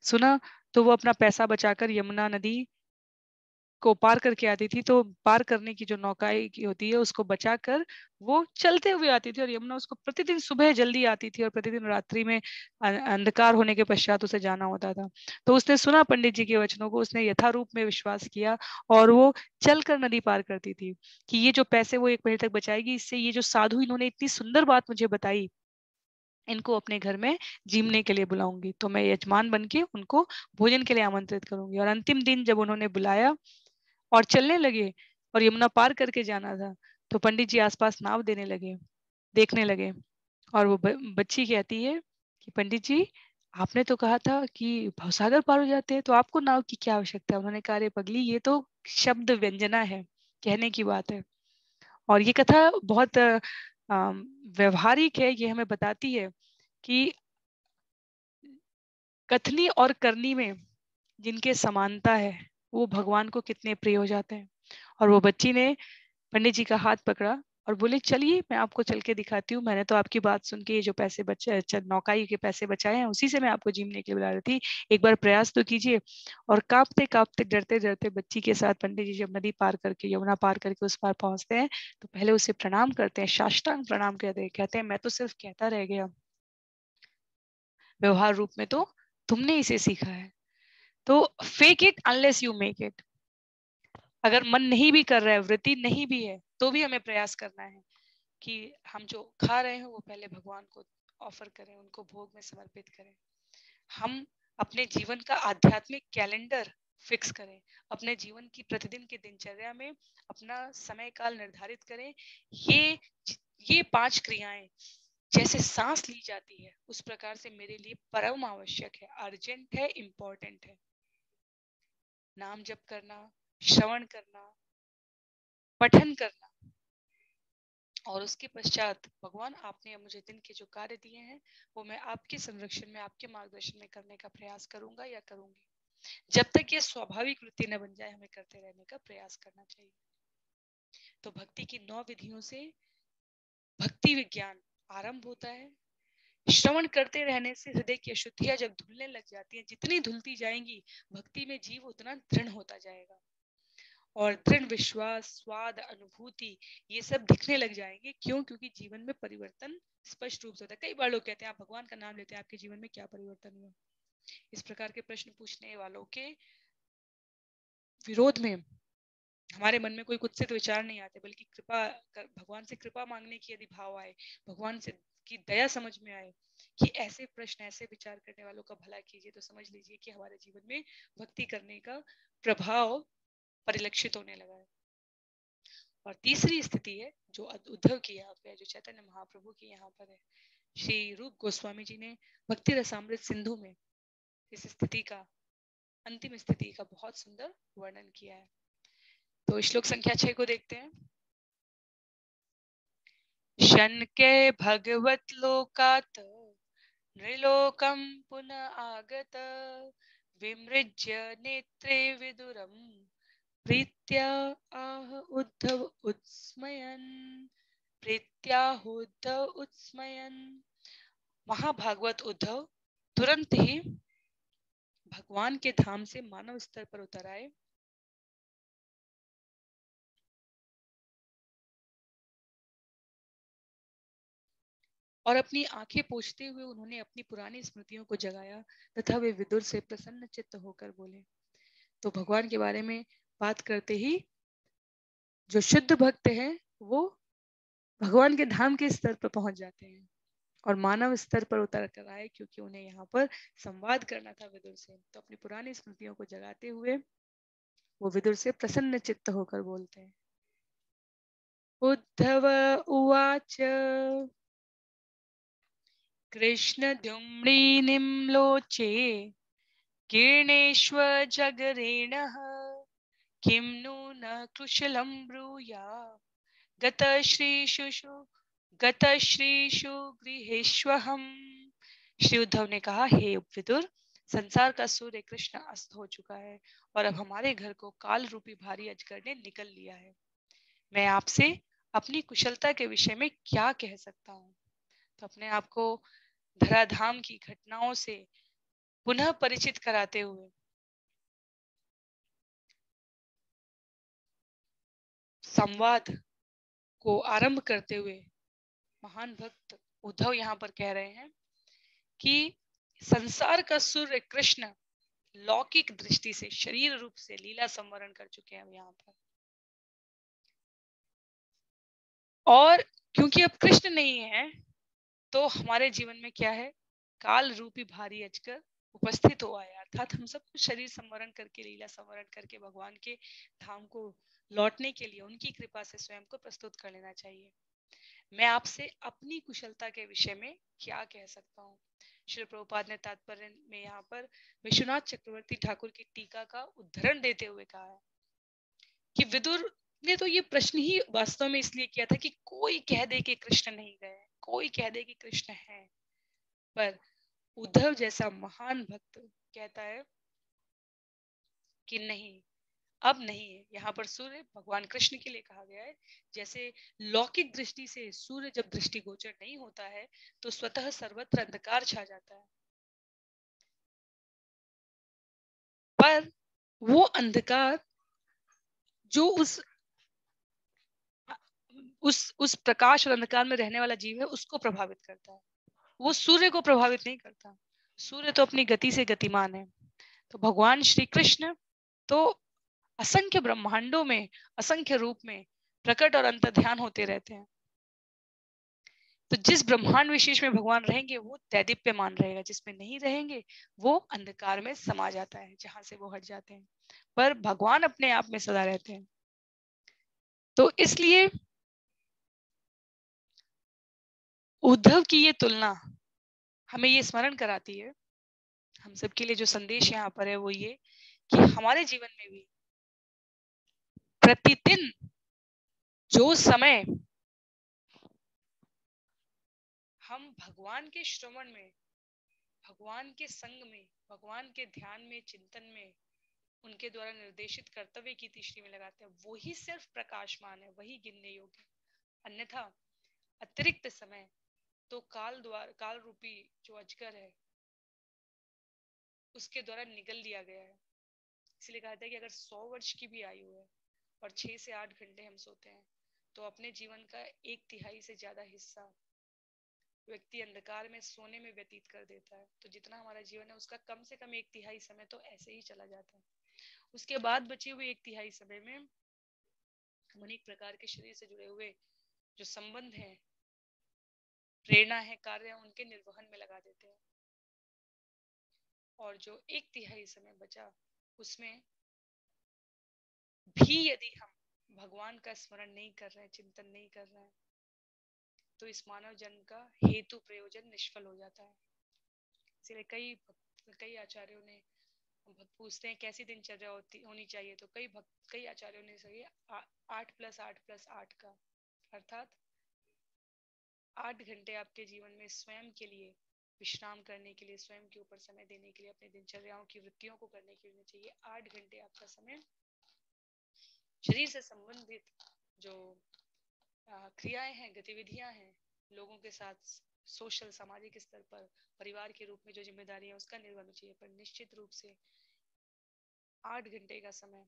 सुना तो वो अपना पैसा बचाकर यमुना नदी को पार करके आती थी। तो पार करने की जो नौकाई की होती है उसको बचाकर वो चलते हुए आती थी, और यमुना उसको प्रतिदिन सुबह जल्दी आती थी और प्रतिदिन रात्रि में अंधकार होने के पश्चात उसे जाना होता था। तो उसने सुना पंडित जी के वचनों को, उसने यथारूप में विश्वास किया और वो चलकर नदी पार करती थी कि ये जो पैसे वो 1 महीने तक बचाएगी, इससे ये जो साधु, इन्होंने इतनी सुंदर बात मुझे बताई, इनको अपने घर में जीमने के लिए बुलाऊंगी, तो मैं यजमान बन के उनको भोजन के लिए आमंत्रित करूंगी। और अंतिम दिन जब उन्होंने बुलाया और चलने लगे और यमुना पार करके जाना था, तो पंडित जी आसपास नाव देने लगे, देखने लगे। और वो बच्ची कहती है कि पंडित जी, आपने तो कहा था कि भवसागर पार हो जाते हैं, तो आपको नाव की क्या आवश्यकता है? उन्होंने कहा, अरे पगली, ये तो शब्द व्यंजना है, कहने की बात है। और ये कथा बहुत व्यवहारिक है। ये हमें बताती है कि कथनी और करनी में जिनके समानता है, वो भगवान को कितने प्रिय हो जाते हैं। और वो बच्ची ने पंडित जी का हाथ पकड़ा और बोले, चलिए मैं आपको चल के दिखाती हूँ, मैंने तो आपकी बात सुन के ये जो पैसे बचे, नौकाई के पैसे बचाए हैं, उसी से मैं आपको जीमने के लिए बुला रही थी, एक बार प्रयास तो कीजिए। और कांपते कांपते, डरते डरते बच्ची के साथ पंडित जी जब नदी पार करके, यमुना पार करके उस पार पहुंचते हैं, तो पहले उसे प्रणाम करते हैं, साष्टांग प्रणाम करते हैं, कहते हैं मैं तो सिर्फ कहता रह गया, व्यवहार रूप में तो तुमने इसे सीखा है। तो fake it unless you make it. अगर मन नहीं भी कर रहा है, वृत्ति नहीं भी है, तो भी हमें प्रयास करना है कि हम जो खा रहे हैं वो पहले भगवान को ऑफर करें, उनको भोग में समर्पित करें। हम अपने जीवन का आध्यात्मिक कैलेंडर फिक्स करें, अपने जीवन की प्रतिदिन की दिनचर्या में अपना समय काल निर्धारित करें। ये ये 5 क्रियाएं जैसे सांस ली जाती है, उस प्रकार से मेरे लिए परम आवश्यक है, अर्जेंट है, इम्पोर्टेंट है। नाम जप करना, श्रवण करना, पठन करना, और उसके पश्चात भगवान आपने मुझे दिन के जो कार्य दिए हैं वो मैं आपके संरक्षण में, आपके मार्गदर्शन में करने का प्रयास करूंगा या करूंगी। जब तक ये स्वाभाविक वृत्ति न बन जाए, हमें करते रहने का प्रयास करना चाहिए। तो भक्ति की 9 विधियों से भक्ति विज्ञान आरंभ होता है। श्रवण करते रहने से हृदय की अशुद्धियां जब धुलने लग जाती हैं, जितनी धुलती जाएंगी भक्ति में जीव उतना दृढ़ होता जाएगा, और दृढ़ विश्वास, स्वाद, अनुभूति, ये सब दिखने लग जाएंगे। क्यों? क्योंकि जीवन में परिवर्तन स्पष्ट रूप से होता है। कई बार लोग कहते हैं आप भगवान का नाम लेते हैं, आपके जीवन में क्या परिवर्तन हुआ? इस प्रकार के प्रश्न पूछने वालों के विरोध में हमारे मन में कोई कुत्सित विचार नहीं आते, बल्कि भगवान से कृपा मांगने की यदि भाव आए, भगवान से की दया समझ में आए कि ऐसे प्रश्न, ऐसे विचार करने वालों का भला कीजिए, तो समझ लीजिए कि हमारे जीवन में भक्ति करने का प्रभाव परिलक्षित होने लगा है। और तीसरी स्थिति है जो उद्धव की यहाँ पे है, जो चैतन्य महाप्रभु की यहाँ पर है। श्री रूप गोस्वामी जी ने भक्ति रसामृत सिंधु में इस स्थिति का, अंतिम स्थिति का बहुत सुंदर वर्णन किया है। तो श्लोक संख्या 6 को देखते हैं। शनके भगवत लोकात नृलोकम पुनः आगत विमृज्य नेत्रे विदुरम प्रीत्या आह उद्धव उत्स्मयन्। प्रीत्याहुद्धव उत्स्मयन्। महाभागवत उद्धव तुरंत ही भगवान के धाम से मानव स्तर पर उतर आए और अपनी आंखें पोंछते हुए उन्होंने अपनी पुरानी स्मृतियों को जगाया तथा वे विदुर से प्रसन्न चित्त होकर बोले। तो भगवान के बारे में बात करते ही जो शुद्ध भक्त हैं वो भगवान के धाम के स्तर पर पहुंच जाते हैं और मानव स्तर पर उतर कर आए, क्योंकि उन्हें यहाँ पर संवाद करना था विदुर से। तो अपनी पुरानी स्मृतियों को जगाते हुए वो विदुर से प्रसन्न चित्त होकर बोलते हैं। उद्धव उवाच कृष्ण द्युम्नीनिं लोचे कीर्णेश्व जगरेणः किं नु न कुशलं ब्रूया गतश्रीषु गृहेष्वहम्। श्री उद्धव ने कहा, हे विदुर, संसार का सूर्य कृष्ण अस्त हो चुका है और अब हमारे घर को काल रूपी भारी अजगर ने निकल लिया है। मैं आपसे अपनी कुशलता के विषय में क्या कह सकता हूँ। तो अपने आप को धराधाम की घटनाओं से पुनः परिचित कराते हुए संवाद को आरंभ करते हुए महान भक्त उद्धव यहाँ पर कह रहे हैं कि संसार का सूर्य कृष्ण लौकिक दृष्टि से, शरीर रूप से लीला संवरण कर चुके हैं यहाँ पर, और क्योंकि अब कृष्ण नहीं है तो हमारे जीवन में क्या है, काल रूपी भारी अजगर उपस्थित हुआ है। अर्थात हम सबको शरीर संवरण करके, लीला संवरण करके भगवान के धाम को लौटने के लिए उनकी कृपा से स्वयं को प्रस्तुत कर लेना चाहिए। मैं आपसे अपनी कुशलता के विषय में क्या कह सकता हूँ। श्री प्रभुपाद ने तात्पर्य में यहाँ पर विश्वनाथ चक्रवर्ती ठाकुर की टीका का उद्धरण देते हुए कहा है कि विदुर ने तो ये प्रश्न ही वास्तव में इसलिए किया था कि कोई कह दे कि कृष्ण नहीं गए, कोई कह दे कि कृष्ण है, पर उद्धव जैसा महान भक्त कहता है कि नहीं, अब नहीं है। यहाँ पर सूर्य भगवान कृष्ण के लिए कहा गया है। जैसे लौकिक दृष्टि से सूर्य जब दृष्टिगोचर नहीं होता है तो स्वतः सर्वत्र अंधकार छा जाता है, पर वो अंधकार जो उस प्रकाश और अंधकार में रहने वाला जीव है उसको प्रभावित करता है, वो सूर्य को प्रभावित नहीं करता। सूर्य तो अपनी गति से गतिमान है। तो भगवान श्री कृष्ण तो असंख्य ब्रह्मांडों में असंख्य रूप में प्रकट और अंतर्ध्यान होते रहते हैं। तो जिस ब्रह्मांड विशेष में भगवान रहेंगे वो दैदीप्यमान रहेगा, जिसमें नहीं रहेंगे वो अंधकार में समा जाता है, जहां से वो हट जाते हैं। पर भगवान अपने आप में सदा रहते हैं। तो इसलिए उद्धव की ये तुलना हमें ये स्मरण कराती है, हम सबके लिए जो संदेश यहाँ पर है वो ये कि हमारे जीवन में भी प्रतिदिन जो समय हम भगवान के श्रवण में, भगवान के संग में, भगवान के ध्यान में, चिंतन में, उनके द्वारा निर्देशित कर्तव्य की तीसरी में लगाते हैं, वही सिर्फ प्रकाशमान है, वही गिनने योग्य है। अन्यथा अतिरिक्त समय तो काल रूपी जो अजगर है उसके द्वारा निगल लिया गया है। इसलिए कहा था कि अगर 100 वर्ष की भी आयु है और 6 से 8 घंटे हम सोते हैं तो अपने जीवन का 1/3 से ज्यादा हिस्सा व्यक्ति अंधकार में सोने में व्यतीत कर देता है। तो जितना हमारा जीवन है उसका कम से कम 1/3 समय तो ऐसे ही चला जाता है। उसके बाद बचे हुए 1/3 समय में हम अनेक प्रकार के शरीर से जुड़े हुए जो संबंध है, प्रेरणा है, कार्य है, उनके निर्वहन में लगा देते हैं। और जो 1/3 समय बचा उसमें भी यदि हम भगवान का स्मरण नहीं कर रहे हैं, चिंतन नहीं कर रहे हैं, तो इस मानव जन्म का हेतु प्रयोजन निष्फल हो जाता है। इसलिए कई आचार्यों ने पूछते हैं कैसी दिनचर्या होनी चाहिए, तो कई आचार्यों ने सही 8+8+8 का, अर्थात 8 घंटे आपके जीवन में स्वयं के लिए विश्राम करने के लिए, स्वयं के ऊपर समय देने के लिए, अपनी दिनचर्याओं की वृत्तियों को करने के लिए चाहिए। 8 घंटे आपका समय शरीर से संबंधित जो क्रियाएं हैं, गतिविधियां हैं, लोगों के साथ सोशल, सामाजिक स्तर पर परिवार के रूप में जो जिम्मेदारी है उसका निर्वहन चाहिए। पर निश्चित रूप से 8 घंटे का समय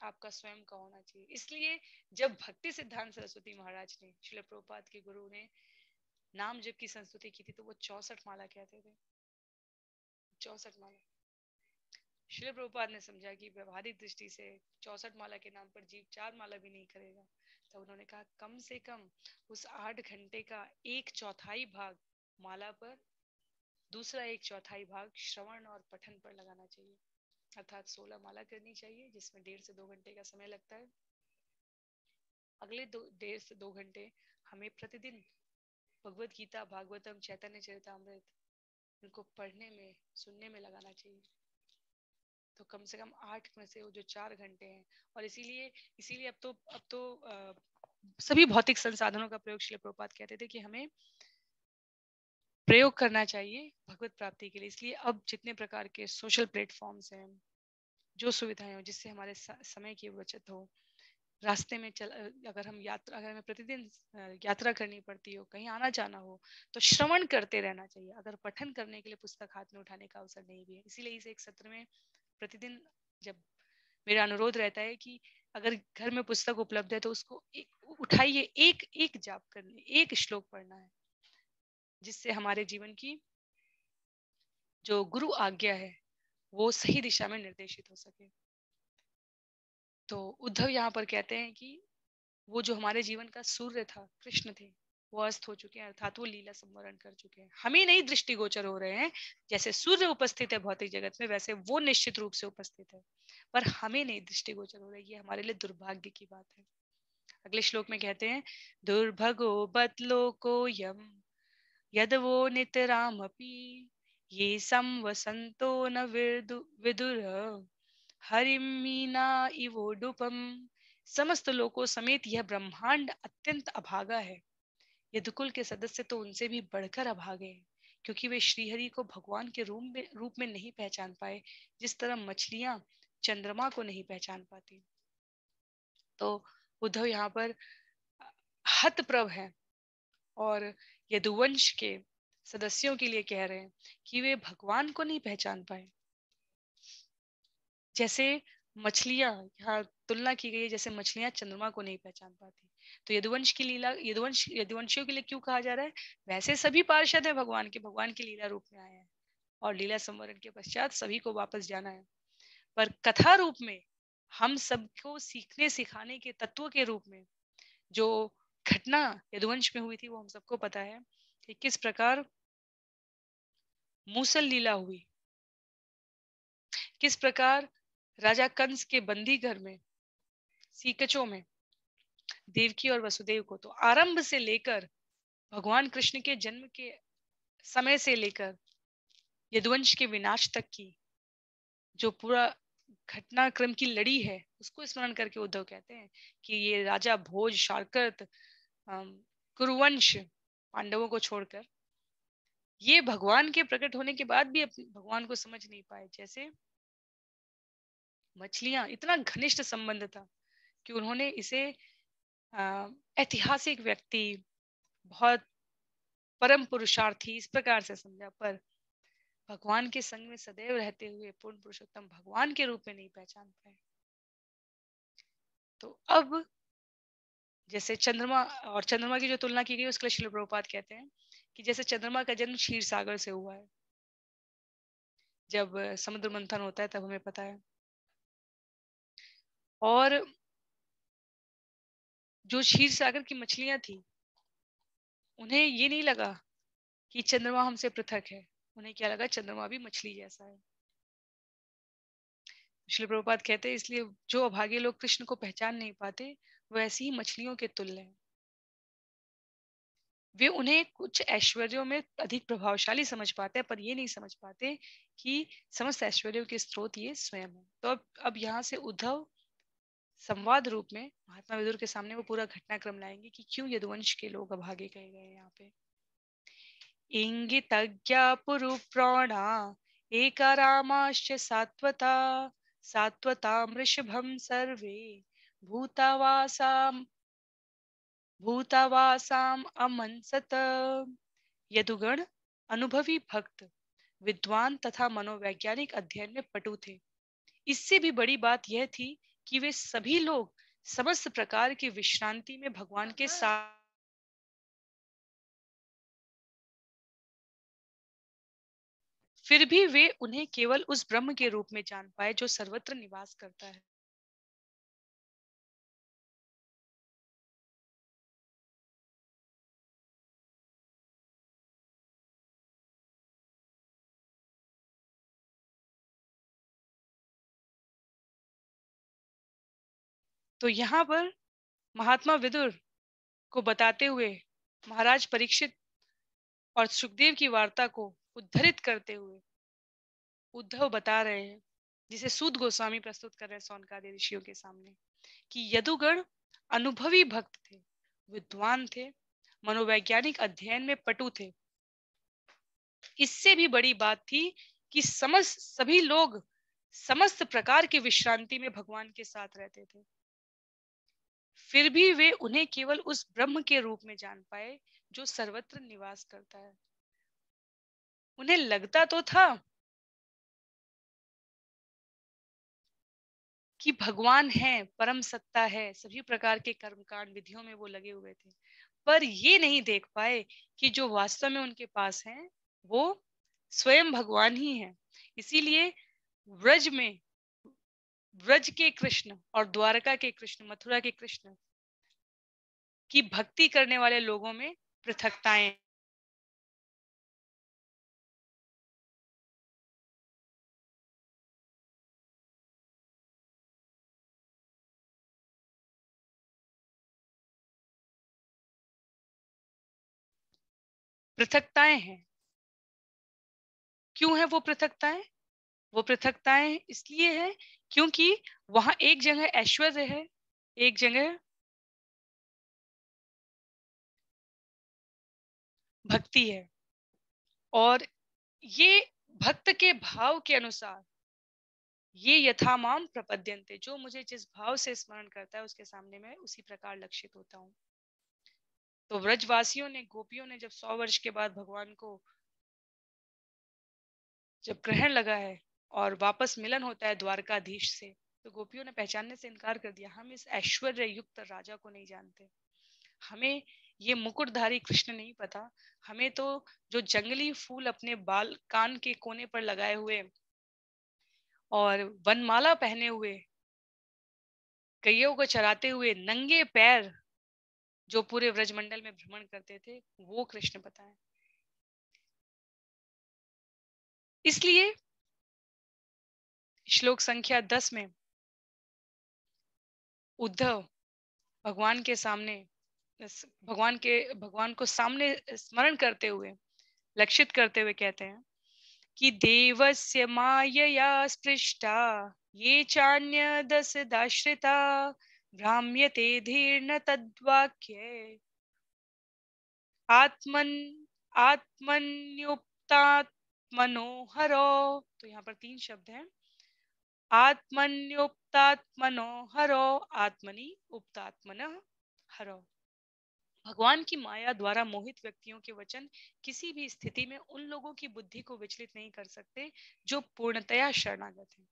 आपका स्वयं का होना चाहिए। इसलिए जब भक्ति सिद्धांत सरस्वती महाराज ने, श्रील प्रभुपाद के गुरु ने नाम जप की संस्तुति की थी, तो वो 64 माला कहते थे। 64 माला। श्रील प्रभुपाद ने समझा कि व्यवहारिक दृष्टि से 64 माला के नाम पर जीव 4 माला भी नहीं करेगा, तो उन्होंने कहा कम से कम उस 8 घंटे का 1/4 भाग माला पर, दूसरा 1/4 भाग श्रवण और पठन पर लगाना चाहिए। अर्थात 16 माला करनी चाहिए, जिसमें 1.5 से 2 घंटे का समय लगता है। अगले 1.5 से 2 घंटे हमें प्रतिदिन भगवत गीता, भागवतम, चैतन्य चरितामृत, उनको पढ़ने में, सुनने में लगाना चाहिए। तो कम से कम 8 में से वो जो 4 घंटे हैं, और इसीलिए अब तो सभी भौतिक संसाधनों का प्रयोग श्रील प्रभुपाद कहते थे कि हमें प्रयोग करना चाहिए भगवत प्राप्ति के लिए। इसलिए अब जितने प्रकार के सोशल प्लेटफॉर्म्स हैं, जो सुविधाएं हो जिससे हमारे समय की बचत हो, रास्ते में अगर हमें प्रतिदिन यात्रा करनी पड़ती हो, कहीं आना जाना हो, तो श्रवण करते रहना चाहिए। अगर पठन करने के लिए पुस्तक हाथ में उठाने का अवसर नहीं भी है, इसीलिए इस एक सत्र में प्रतिदिन जब मेरा अनुरोध रहता है कि अगर घर में पुस्तक उपलब्ध है तो उसको उठाइए, एक एक जाप करने, एक श्लोक पढ़ना है, जिससे हमारे जीवन की जो गुरु आज्ञा है वो सही दिशा में निर्देशित हो सके। तो उद्धव यहाँ पर कहते हैं कि वो जो हमारे जीवन का सूर्य था, कृष्ण थे, वो अस्त हो चुके हैं, अर्थात वो लीला संवरण कर चुके हैं। हमें नहीं दृष्टिगोचर हो रहे हैं। जैसे सूर्य उपस्थित है भौतिक जगत में, वैसे वो निश्चित रूप से उपस्थित है, पर हमें नहीं दृष्टिगोचर हो रही है। हमारे लिए दुर्भाग्य की बात है। अगले श्लोक में कहते हैं, दुर्भगो बतलोको यम यदवो नितरामपि ये संवसंतो न विदुर हरिमीना इवोडुपम। समस्त लोकों समेत यह ब्रह्मांड अत्यंत अभागा है। यदुकुल के सदस्य तो उनसे भी बढ़कर अभागे हैं, क्योंकि वे श्रीहरि को भगवान के रूप में नहीं पहचान पाए, जिस तरह मछलियां चंद्रमा को नहीं पहचान पाती। तो उद्धव यहाँ पर हतप्रभ है और यदुवंश के सदस्यों के लिए कह रहे हैं कि वे भगवान को नहीं पहचान पाए। जैसे मछलियां, यहाँ तुलना की गई है, जैसे मछलियां चंद्रमा को नहीं पहचान पाती। तो यदुवंश की लीला, यदुवंशियों के लिए क्यों कहा जा रहा है? वैसे सभी पार्षद है भगवान के, भगवान की लीला रूप में आए हैं और लीला संवरण के पश्चात सभी को वापस जाना है। पर कथा रूप में हम सबको सीखने सिखाने के तत्व के रूप में जो घटना यदुवंश में हुई थी, वो हम सबको पता है कि किस प्रकार मूसल लीला हुई, किस प्रकार राजा कंस के बंदी घर में, सीकचों में देवकी और वसुदेव को, तो आरंभ से लेकर भगवान कृष्ण के जन्म के समय से लेकर यदुवंश के विनाश तक की जो पूरा घटनाक्रम की लड़ी है, उसको स्मरण करके उद्धव कहते हैं कि ये राजा भोज, शार्कत, कुरुवंश, पांडवों को छोड़कर ये भगवान के प्रकट होने के बाद भी भगवान को समझ नहीं पाए। जैसे मछलियां, इतना घनिष्ठ संबंध था कि उन्होंने इसे ऐतिहासिक व्यक्ति, बहुत परम पुरुषार्थी इस प्रकार से समझा, पर भगवान के संग में सदैव रहते हुए पूर्ण पुरुषोत्तम भगवान के रूप में नहीं पहचान पाए। तो अब जैसे चंद्रमा, और चंद्रमा की जो तुलना की गई उसके लिए श्रील प्रभुपाद कहते हैं कि जैसे चंद्रमा का जन्म क्षीर सागर से हुआ है। जब समुद्र मंथन होता है तब हमें पता है और जो क्षीर सागर की मछलियां थी, उन्हें ये नहीं लगा कि चंद्रमा हमसे पृथक है। उन्हें क्या लगा, चंद्रमा भी मछली जैसा है। श्रील प्रभुपाद कहते हैं इसलिए जो अभागे लोग कृष्ण को पहचान नहीं पाते, वो ऐसी ही मछलियों के तुल्य हैं। वे उन्हें कुछ ऐश्वर्यों में अधिक प्रभावशाली समझ पाते हैं, पर ये नहीं समझ पाते कि समस्त ऐश्वर्यों के स्रोत ये स्वयं है। तो अब यहाँ से उद्धव संवाद रूप में महात्मा विदुर के सामने वो पूरा घटनाक्रम लाएंगे कि क्यों यदुवंश के लोग अभागे कहे गए यहाँ पे। इंगितज्ञा पुरुप्राणा एका रामाश्च सात्वता सात्वतां वृषभं सर्वे भूतावासाम भूतावासाम अमंसत। यदुगण अनुभवी भक्त, विद्वान तथा मनोवैज्ञानिक अध्ययन में पटु थे। इससे भी बड़ी बात यह थी कि वे सभी लोग समस्त प्रकार की विश्रांति में भगवान के साथ, फिर भी वे उन्हें केवल उस ब्रह्म के रूप में जान पाए जो सर्वत्र निवास करता है। तो यहाँ पर महात्मा विदुर को बताते हुए महाराज परीक्षित और सुखदेव की वार्ता को उद्धृत करते हुए उद्धव बता रहे हैं, जिसे सूत गोस्वामी प्रस्तुत कर रहे हैं सौनकादि ऋषियों के सामने, कि यदुगण अनुभवी भक्त थे, विद्वान थे, मनोवैज्ञानिक अध्ययन में पटु थे। इससे भी बड़ी बात थी कि समस्त सभी लोग समस्त प्रकार की विश्रांति में भगवान के साथ रहते थे, फिर भी वे उन्हें केवल उस ब्रह्म के रूप में जान पाए जो सर्वत्र निवास करता है। उन्हें लगता तो था कि भगवान है, परम सत्ता है, सभी प्रकार के कर्मकांड विधियों में वो लगे हुए थे, पर ये नहीं देख पाए कि जो वास्तव में उनके पास है वो स्वयं भगवान ही है। इसीलिए व्रज में, व्रज के कृष्ण और द्वारका के कृष्ण, मथुरा के कृष्ण की भक्ति करने वाले लोगों में पृथकताएं, पृथकताएं हैं। क्यों है वो पृथकताएं? वो पृथकताएं इसलिए है क्योंकि वहां एक जगह ऐश्वर्य है, एक जगह भक्ति है, और ये भक्त के भाव के अनुसार ये यथामाम प्रपद्यन्ते, जो मुझे जिस भाव से स्मरण करता है उसके सामने मैं उसी प्रकार लक्षित होता हूँ। तो व्रजवासियों ने, गोपियों ने जब 100 वर्ष के बाद भगवान को जब ग्रहण लगा है और वापस मिलन होता है द्वारकाधीश से, तो गोपियों ने पहचानने से इनकार कर दिया, हम इस ऐश्वर्य युक्त राजा को नहीं जानते, हमें ये मुकुटधारी कृष्ण नहीं पता, हमें तो जो जंगली फूल अपने बाल कान के कोने पर लगाए हुए और वनमाला पहने हुए, गैयों को चराते हुए नंगे पैर जो पूरे व्रजमंडल में भ्रमण करते थे, वो कृष्ण पता है। इसलिए श्लोक संख्या 10 में उद्धव भगवान के सामने, भगवान को सामने स्मरण करते हुए, लक्षित करते हुए कहते हैं कि देवस्य मायया स्पृष्टा ये चान्य दस दाश्रिता भ्राम्यते धीर्न तद्वाक्ये आत्मन आत्मन्युक्तात्मनोहरो। तो यहाँ पर 3 शब्द हैं, आत्मन्युक्तात्मनोहरो, आत्मनि उक्तात्मनः हरो। भगवान की माया द्वारा मोहित व्यक्तियों के वचन किसी भी स्थिति में उन लोगों की बुद्धि को विचलित नहीं कर सकते जो पूर्णतया शरणागत हैं।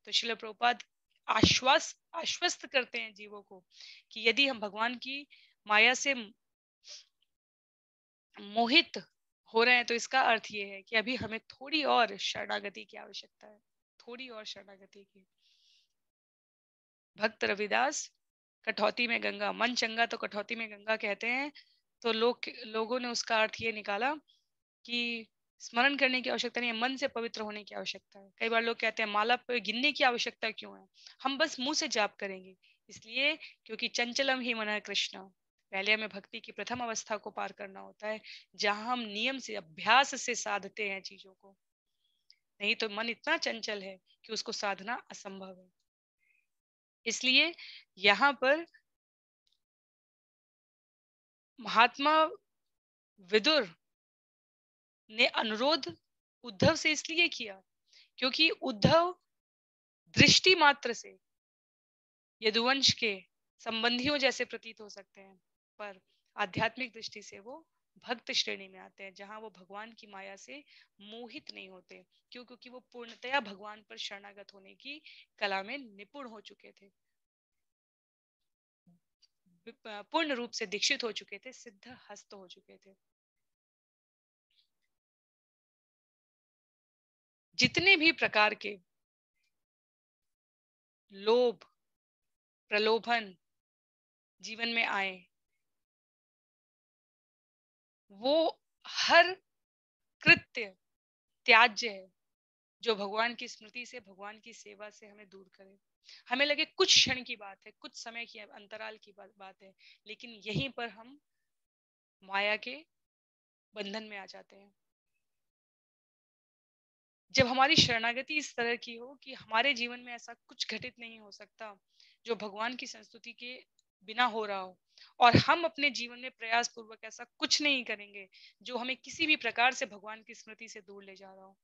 तो श्रील प्रभुपाद आश्वस्त करते हैं जीवों को कि यदि हम भगवान की माया से मोहित हो रहे हैं तो इसका अर्थ ये है कि अभी हमें थोड़ी और शरणागति की आवश्यकता है, थोड़ी और शरणागति की। भक्त रविदास, कठौती में गंगा, मन चंगा तो कठौती में गंगा कहते हैं। तो लोगों ने उसका अर्थ ये निकाला कि स्मरण करने की आवश्यकता नहीं है, मन से पवित्र होने की आवश्यकता है। कई बार लोग कहते हैं माला पे गिनने की आवश्यकता क्यों है, हम बस मुंह से जाप करेंगे। इसलिए क्योंकि चंचलम ही मन कृष्ण, पहले हमें भक्ति की प्रथम अवस्था को पार करना होता है, जहां हम नियम से अभ्यास से साधते हैं चीजों को। नहीं तो मन इतना चंचल है कि उसको साधना असंभव है। इसलिए यहाँ पर महात्मा विदुर ने अनुरोध उद्धव से इसलिए किया क्योंकि उद्धव दृष्टि मात्र से यदुवंश के संबंधियों जैसे प्रतीत हो सकते हैं, पर आध्यात्मिक दृष्टि से वो भक्त श्रेणी में आते हैं, जहां वो भगवान की माया से मोहित नहीं होते। क्यों? क्योंकि वो पूर्णतया भगवान पर शरणागत होने की कला में निपुण हो चुके थे, पूर्ण रूप से दीक्षित हो चुके थे, सिद्ध हस्त हो चुके थे। जितने भी प्रकार के लोभ, प्रलोभन जीवन में आए, वो हर कृत्य त्याज्य है जो भगवान की स्मृति से, भगवान की सेवा से हमें दूर करे। हमें लगे कुछ क्षण की बात है, कुछ समय की अंतराल की बात है, लेकिन यहीं पर हम माया के बंधन में आ जाते हैं। जब हमारी शरणागति इस तरह की हो कि हमारे जीवन में ऐसा कुछ घटित नहीं हो सकता जो भगवान की संस्तुति के बिना हो रहा हो, और हम अपने जीवन में प्रयास पूर्वक ऐसा कुछ नहीं करेंगे जो हमें किसी भी प्रकार से भगवान की स्मृति से दूर ले जा रहा हो,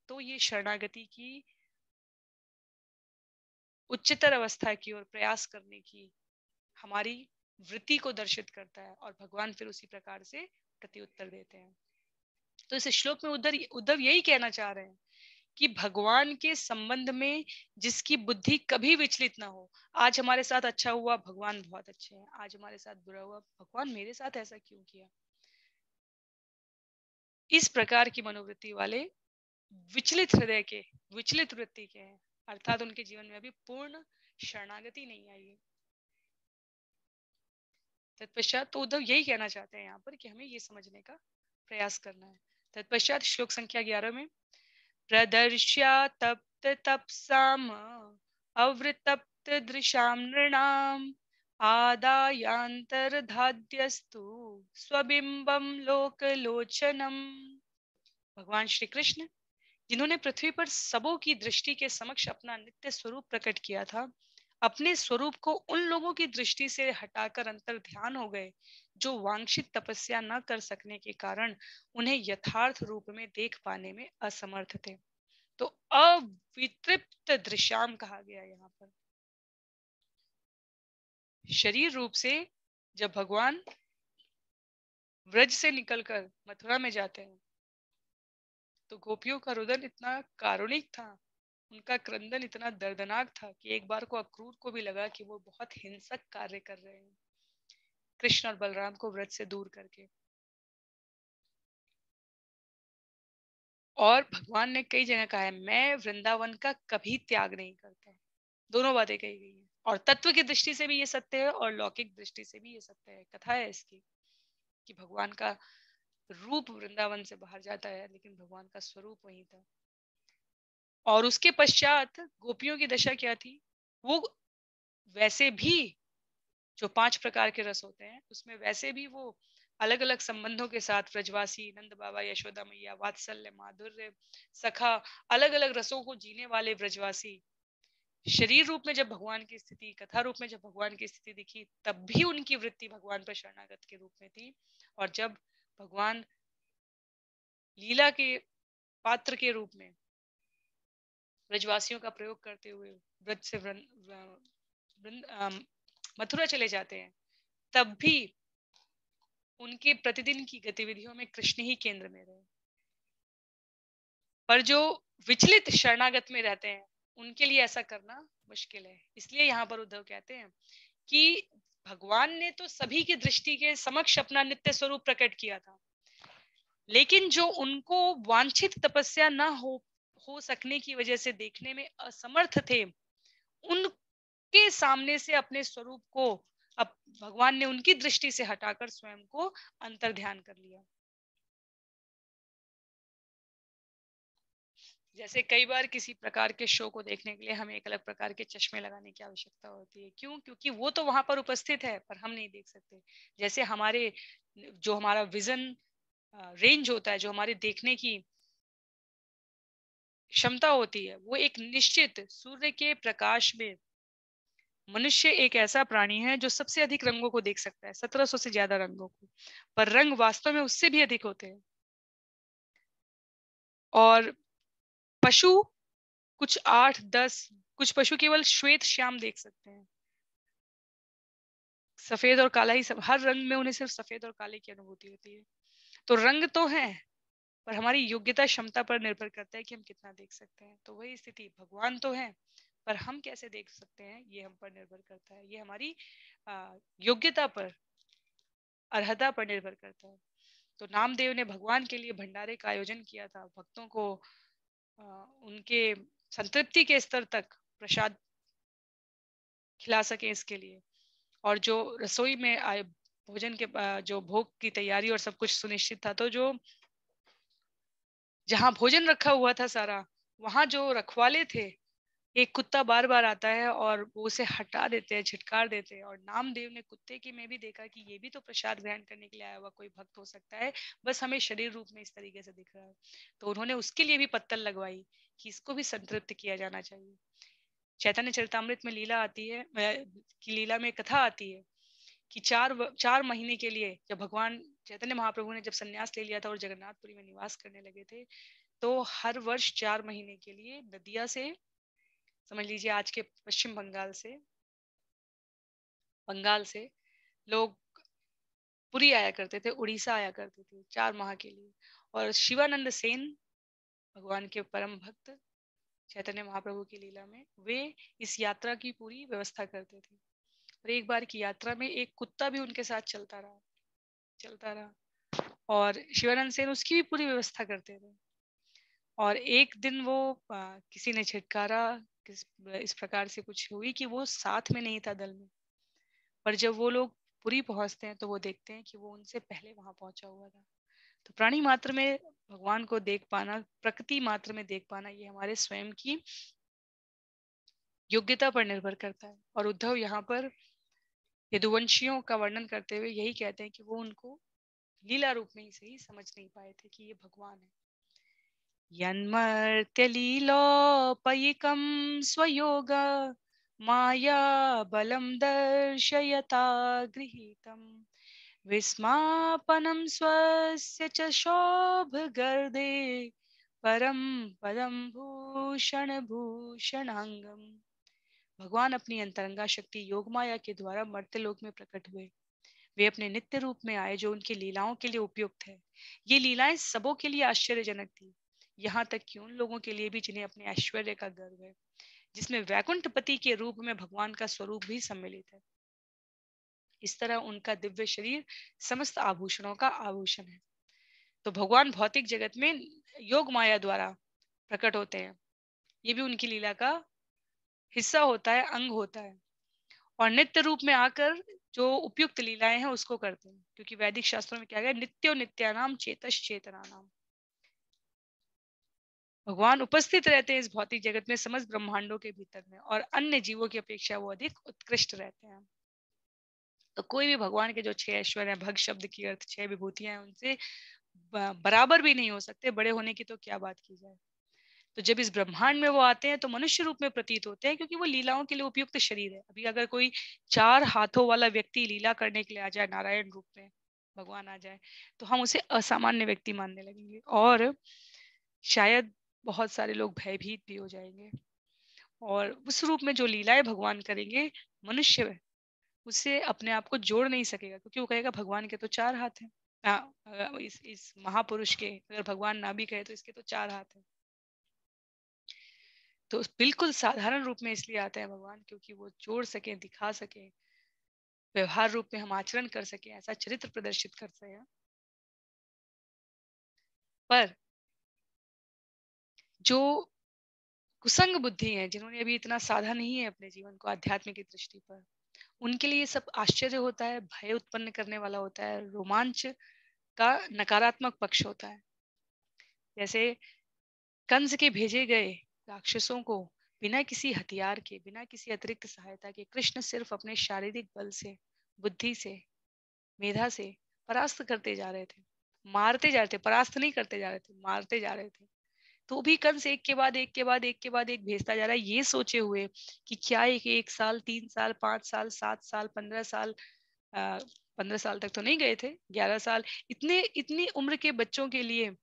तो ये शरणागति की उच्चतर अवस्था की ओर प्रयास करने की हमारी वृत्ति को दर्शित करता है, और भगवान फिर उसी प्रकार से प्रत्युत्तर देते हैं। तो इस श्लोक में उद्धव यही कहना चाह रहे हैं कि भगवान के संबंध में जिसकी बुद्धि कभी विचलित ना हो। आज हमारे साथ अच्छा हुआ, भगवान बहुत अच्छे हैं। आज हमारे साथ बुरा हुआ, भगवान मेरे साथ ऐसा क्यों किया। इस प्रकार की मनोवृत्ति वाले विचलित हृदय के, विचलित वृत्ति के हैं, अर्थात उनके जीवन में अभी पूर्ण शरणागति नहीं आई है। तत्पश्चात तो उद्धव यही कहना चाहते हैं यहाँ पर कि हमें ये समझने का प्रयास करना है। तत्पश्चात श्लोक संख्या 11 में प्रदर्श्या तप्त तपसाम अवृतप्त दृशाम नृणाम आदायांतरधाद्यस्तु स्वबिंबम लोकलोचनम। भगवान श्री कृष्ण जिन्होंने पृथ्वी पर सबों की दृष्टि के समक्ष अपना नित्य स्वरूप प्रकट किया था, अपने स्वरूप को उन लोगों की दृष्टि से हटाकर अंतर ध्यान हो गए जो वांछित तपस्या न कर सकने के कारण उन्हें यथार्थ रूप में देख पाने में असमर्थ थे। तो अवितृप्त दृश्याम कहा गया यहाँ पर। शरीर रूप से जब भगवान व्रज से निकलकर मथुरा में जाते हैं, तो गोपियों का रुदन इतना कारुणिक था, उनका क्रंदन इतना दर्दनाक था कि एक बार को अक्रूर को भी लगा कि वो बहुत हिंसक कार्य कर रहे हैं कृष्ण और बलराम को व्रत से दूर करके। और भगवान ने कई जगह कहा है मैं वृंदावन का कभी त्याग नहीं करता। दोनों बातें कही गई है, और तत्व की दृष्टि से भी ये सत्य है और लौकिक दृष्टि से भी ये सत्य है। कथा है इसकी कि भगवान का रूप वृंदावन से बाहर जाता है, लेकिन भगवान का स्वरूप वहीं था। और उसके पश्चात गोपियों की दशा क्या थी, वो वैसे भी जो 5 प्रकार के रस होते हैं उसमें वैसे भी वो अलग अलग संबंधों के साथ ब्रजवासी, नंद बाबा, यशोदा मैया, वात्सल्य, माधुर्य, सखा, अलग अलग रसों को जीने वाले ब्रजवासी शरीर रूप में जब भगवान की स्थिति, कथा रूप में जब भगवान की स्थिति दिखी, तब भी उनकी वृत्ति भगवान पर शरणागत के रूप में थी। और जब भगवान लीला के पात्र के रूप में ब्रजवासियों का प्रयोग करते हुए ब्रज से मथुरा चले जाते हैं, तब भी उनके प्रतिदिन की गतिविधियों में कृष्ण ही केंद्र में रहे। पर जो विचलित शरणागत में रहते हैं उनके लिए ऐसा करना मुश्किल है। इसलिए यहाँ पर उद्धव कहते हैं कि भगवान ने तो सभी की दृष्टि के समक्ष अपना नित्य स्वरूप प्रकट किया था, लेकिन जो उनको वांछित तपस्या न हो सकने की वजह से देखने में असमर्थ थे, उन सबके सामने से अपने स्वरूप को अब भगवान ने उनकी दृष्टि से हटाकर स्वयं को अंतर ध्यान कर लिया। जैसे कई बार किसी प्रकार के शो को देखने के लिए हमें एक अलग प्रकार के चश्मे लगाने की आवश्यकता होती है। क्यों? क्योंकि वो तो वहां पर उपस्थित है पर हम नहीं देख सकते। जैसे हमारे जो हमारा विजन रेंज होता है, जो हमारे देखने की क्षमता होती है, वो एक निश्चित सूर्य के प्रकाश में मनुष्य एक ऐसा प्राणी है जो सबसे अधिक रंगों को देख सकता है, 1700 से ज्यादा रंगों को। पर रंग वास्तव में उससे भी अधिक होते हैं। और पशु कुछ 8-10, कुछ पशु केवल श्वेत श्याम देख सकते हैं। सफेद और काला ही सब, हर रंग में उन्हें सिर्फ सफेद और काले की अनुभूति होती है। तो रंग तो है पर हमारी योग्यता क्षमता पर निर्भर करता है कि हम कितना देख सकते हैं। तो वही स्थिति, भगवान तो है पर हम कैसे देख सकते हैं ये हम पर निर्भर करता है। ये हमारी योग्यता पर, अर्हता पर निर्भर करता है। तो नामदेव ने भगवान के लिए भंडारे का आयोजन किया था, भक्तों को उनके संतृप्ति के स्तर तक प्रसाद खिला सके इसके लिए। और जो रसोई में आए भोजन के जो भोग की तैयारी और सब कुछ सुनिश्चित था, तो जो जहाँ भोजन रखा हुआ था सारा, वहां जो रखवाले थे, एक कुत्ता बार बार आता है और वो उसे हटा देते हैं, झिटकार देते हैं। और नामदेव ने कुत्ते की में भी देखा कि ये भी तो प्रसाद ग्रहण करने के लिए आया हुआ कोई भक्त हो सकता है, बस हमें शरीर रूप में इस तरीके से दिख रहा है। तो उन्होंने उसके लिए भी पत्तल लगवाई कि इसको भी संतृप्त किया जाना चाहिए। चैतन्य चरितामृत में लीला आती है, कि लीला में कथा आती है कि 4 महीने के लिए जब भगवान चैतन्य महाप्रभु ने जब संन्यास ले लिया था और जगन्नाथपुरी में निवास करने लगे थे, तो हर वर्ष 4 महीने के लिए नदिया से, समझ लीजिए आज के पश्चिम बंगाल से लोग पुरी आया करते थे, उड़ीसा आया करते थे 4 माह के लिए। और शिवानंद सेन, भगवान के परम भक्त, चैतन्य महाप्रभु की लीला में वे इस यात्रा की पूरी व्यवस्था करते थे। और एक बार की यात्रा में एक कुत्ता भी उनके साथ चलता रहा। और शिवानंद सेन उसकी भी पूरी व्यवस्था करते थे। और एक दिन वो किसी ने छिटकारा, इस प्रकार से कुछ हुई कि वो साथ में नहीं था दल में। पर जब वो लोग पुरी पहुंचते हैं तो वो देखते हैं कि वो उनसे पहले वहां पहुंचा हुआ था। तो प्राणी मात्र में भगवान को देख पाना, प्रकृति मात्र में देख पाना, ये हमारे स्वयं की योग्यता पर निर्भर करता है। और उद्धव यहाँ पर यदुवंशियों का वर्णन करते हुए यही कहते हैं कि वो उनको लीला रूप में ही सही समझ नहीं पाए थे कि ये भगवान है। यन्मर्त्यलीलोपयिकं स्वयोग माया बलं दर्शयता गृहीतं विस्मापनं स्वस्य च शोभगर्दे परम पदम भूषण भूषणांगम। भगवान अपनी अंतरंगा शक्ति योग माया के द्वारा मर्त्यलोक में प्रकट हुए। वे अपने नित्य रूप में आए जो उनकी लीलाओं के लिए उपयुक्त है। ये लीलाएं सबों के लिए आश्चर्यजनक थी, यहाँ तक कि उन लोगों के लिए भी जिन्हें अपने ऐश्वर्य का गर्व है, जिसमें वैकुंठपति के रूप में भगवान का स्वरूप भी सम्मिलित है। इस तरह उनका दिव्य शरीर समस्त आभूषणों का आभूषण है। तो भगवान भौतिक जगत में योग माया द्वारा प्रकट होते हैं, ये भी उनकी लीला का हिस्सा होता है, अंग होता है। और नित्य रूप में आकर जो उपयुक्त लीलाएं हैं उसको करते हैं, क्योंकि वैदिक शास्त्रों में क्या गया, नित्यो नित्यानाम चेतस चेतनानाम। भगवान उपस्थित रहते हैं इस भौतिक जगत में, समस्त ब्रह्मांडों के भीतर में, और अन्य जीवों की अपेक्षा वो अधिक उत्कृष्ट रहते हैं। तो कोई भी भगवान के जो 6 ऐश्वर्य हैं, भग शब्द की अर्थ 6 विभूतियां हैं, उनसे बराबर भी नहीं हो सकते। बड़े होने की तो क्या बात की जाए। तो जब इस ब्रह्मांड में वो आते हैं तो मनुष्य रूप में प्रतीत होते हैं, क्योंकि वो लीलाओं के लिए उपयुक्त शरीर है। अभी अगर कोई 4 हाथों वाला व्यक्ति लीला करने के लिए आ जाए, नारायण रूप में भगवान आ जाए, तो हम उसे असामान्य व्यक्ति मानने लगेंगे और शायद बहुत सारे लोग भयभीत भी हो जाएंगे। और उस रूप में जो लीलाएं भगवान करेंगे, मनुष्य उससे अपने आप को जोड़ नहीं सकेगा, क्योंकि वो कहेगा भगवान के तो 4 हाथ हैं। इस महापुरुष के अगर भगवान ना भी कहे तो इसके तो 4 हाथ हैं। तो बिल्कुल साधारण रूप में इसलिए आते हैं भगवान, क्योंकि वो जोड़ सके, दिखा सके, व्यवहार रूप में हम आचरण कर सके, ऐसा चरित्र प्रदर्शित कर सके। पर जो कुसंग बुद्धि हैं, जिन्होंने अभी इतना साधा नहीं है अपने जीवन को आध्यात्म की दृष्टि पर, उनके लिए ये सब आश्चर्य होता है, भय उत्पन्न करने वाला होता है, रोमांच का नकारात्मक पक्ष होता है। जैसे कंस के भेजे गए राक्षसों को बिना किसी हथियार के, बिना किसी अतिरिक्त सहायता के कृष्ण सिर्फ अपने शारीरिक बल से, बुद्धि से, मेधा से परास्त करते जा रहे थे, मारते जा रहे थे, परास्त नहीं करते जा रहे थे, मारते जा रहे थे। तो भी कंस एक के बाद एक के बाद एक के बाद एक भेजता जा रहा है, ये सोचे हुए कि क्या एक साल, 3 साल, 5 साल, 7 साल, 15 साल, 15 साल तक तो नहीं गए थे, 11 साल, इतने इतनी उम्र के बच्चों के लिए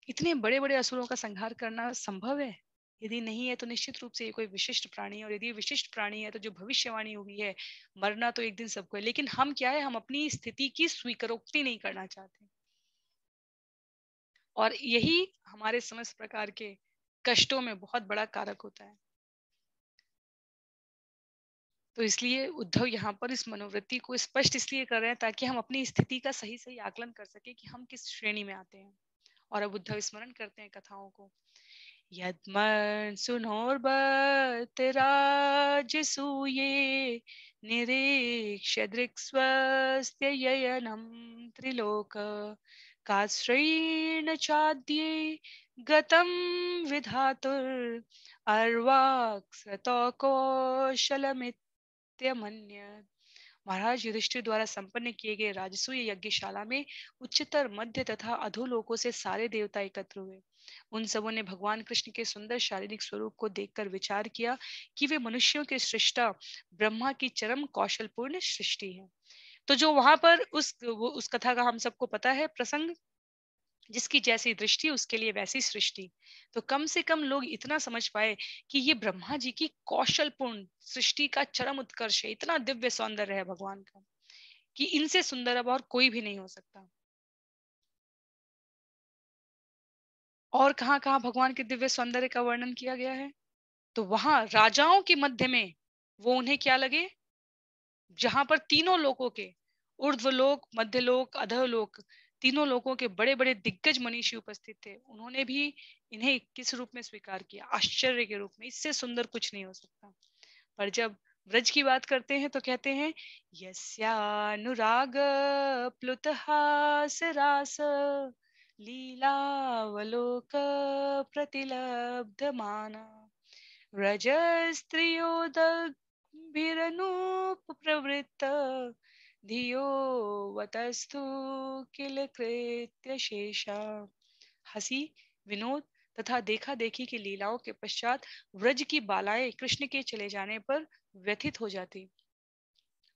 इतने बड़े बड़े असुरों का संहार करना संभव है? यदि नहीं है तो निश्चित रूप से ये कोई विशिष्ट प्राणी है, और यदि ये विशिष्ट प्राणी है तो जो भविष्यवाणी हुई है, मरना तो एक दिन सबको है। लेकिन हम क्या है, हम अपनी स्थिति की स्वीकारोक्ति नहीं करना चाहते, और यही हमारे समस्त प्रकार के कष्टों में बहुत बड़ा कारक होता है। तो इसलिए उद्धव यहाँ पर इस मनोवृत्ति को स्पष्ट इसलिए कर रहे हैं ताकि हम अपनी स्थिति का सही सही आकलन कर सके कि हम किस श्रेणी में आते हैं। और अब उद्धव स्मरण करते हैं कथाओं को। यद्मन् सुनोर्बतराजसूये निरीक्ष्य दृक्स्वस्य ययनं त्रिलोक काश्रयेण चाद्ये गतं विधातुर् अर्वाक्सतो कौशलमित्यमन्यत्। महाराज युधिष्ठिर द्वारा संपन्न किए गए राजसूय यज्ञशाला में उच्चतर, मध्य तथा अधोलोकों से सारे देवता एकत्र हुए। उन सबों ने भगवान कृष्ण के सुंदर शारीरिक स्वरूप को देखकर विचार किया कि वे मनुष्यों के सृष्टा ब्रह्मा की चरम कौशलपूर्ण सृष्टि है। तो जो वहां पर उस कथा का हम सबको पता है प्रसंग, जिसकी जैसी दृष्टि उसके लिए वैसी सृष्टि। तो कम से कम लोग इतना समझ पाए कि ये ब्रह्मा जी की कौशलपूर्ण सृष्टि का चरम उत्कर्ष है, इतना दिव्य सौंदर्य है भगवान का कि इनसे सुंदर अब और कोई भी नहीं हो सकता। और कहाँ कहाँ भगवान के दिव्य सौंदर्य का वर्णन किया गया है? तो वहां राजाओं के मध्य में वो उन्हें क्या लगे, जहां पर तीनों लोकों के, ऊर्ध्वलोक, मध्यलोक, अधोलोक, तीनों लोकों के बड़े बड़े दिग्गज मनीषी उपस्थित थे, उन्होंने भी इन्हें किस रूप में स्वीकार किया? आश्चर्य के रूप में। इससे सुंदर कुछ नहीं हो सकता। पर जब ब्रज की बात करते हैं तो कहते हैं यस्यानुराग प्लुतहास रास लीलावलोक प्रतिलब्धमाना रजस्त्रियोदभिरनूप प्रवृत्त धियो वतस्तु किल कृत्य शेषा। हंसी, विनोद तथा देखा देखी की लीलाओं के पश्चात व्रज की बालाएं कृष्ण के चले जाने पर व्यथित हो जाती।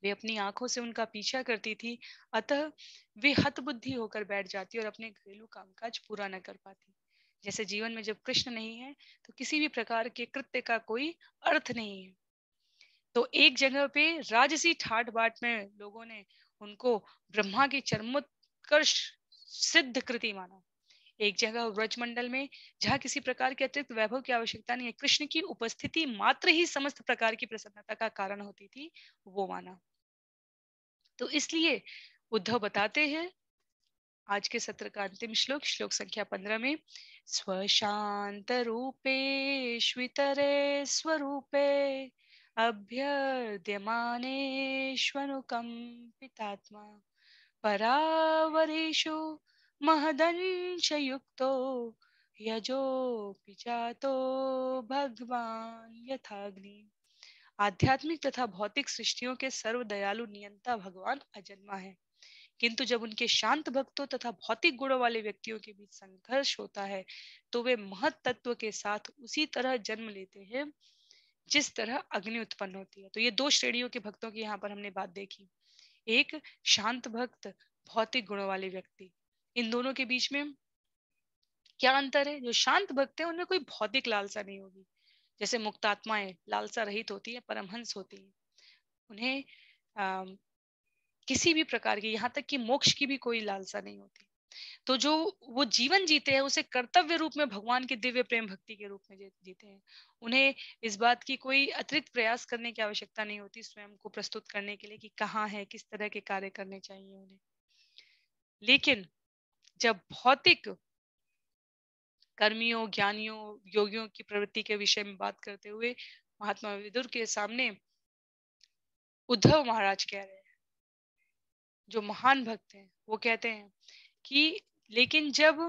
वे अपनी आंखों से उनका पीछा करती थी, अतः वे हतबुद्धि होकर बैठ जाती और अपने घरेलू कामकाज पूरा न कर पाती। जैसे जीवन में जब कृष्ण नहीं है तो किसी भी प्रकार के कृत्य का कोई अर्थ नहीं है। तो एक जगह पे राजसी ठाट बाट में लोगों ने उनको ब्रह्मा की चरमोत्कर्ष सिद्ध कृति माना। एक जगह व्रजमंडल में जहाँ किसी प्रकार के अतिरिक्त वैभव की आवश्यकता नहीं है, कृष्ण की उपस्थिति मात्र ही समस्त प्रकार की प्रसन्नता का कारण होती थी, वो माना। तो इसलिए उद्धव बताते हैं आज के सत्र का अंतिम श्लोक, श्लोक संख्या 15 में, स्वशांत रूपे श्वितरे स्वरूपे अभ्यर्द्यमानेष्वनुकंपितात्मा परावरेषु महदंश युक्तो यजोपि जातो भगवान यथाग्नि। आध्यात्मिक तथा भौतिक सृष्टियों के सर्व दयालु नियंता भगवान अजन्मा है, किंतु जब उनके शांत भक्तों तथा भौतिक गुणों वाले व्यक्तियों के बीच संघर्ष होता है तो वे महत तत्व के साथ उसी तरह जन्म लेते हैं जिस तरह अग्नि उत्पन्न होती है। तो ये दो श्रेणियों के भक्तों की यहाँ पर हमने बात देखी। एक शांत भक्त, भौतिक गुणों वाले व्यक्ति। इन दोनों के बीच में क्या अंतर है? जो शांत भक्त है उनमें कोई भौतिक लालसा नहीं होगी। जैसे मुक्तात्माएं लालसा रहित होती है, परमहंस होती है, उन्हें किसी भी प्रकार की, यहाँ तक कि मोक्ष की भी कोई लालसा नहीं होती। तो जो वो जीवन जीते हैं उसे कर्तव्य रूप में भगवान के दिव्य प्रेम भक्ति के रूप में जीते हैं। उन्हें इस बात की कोई अतिरिक्त प्रयास करने की आवश्यकता नहीं होती स्वयं को प्रस्तुत करने के लिए कि कहाँ है, किस तरह के कार्य करने चाहिए उन्हें। लेकिन जब भौतिक कर्मियों, ज्ञानियों, योगियों की प्रवृत्ति के विषय में बात करते हुए महात्मा विदुर के सामने उद्धव महाराज कह रहे हैं, जो महान भक्त हैं, वो कहते हैं कि लेकिन जब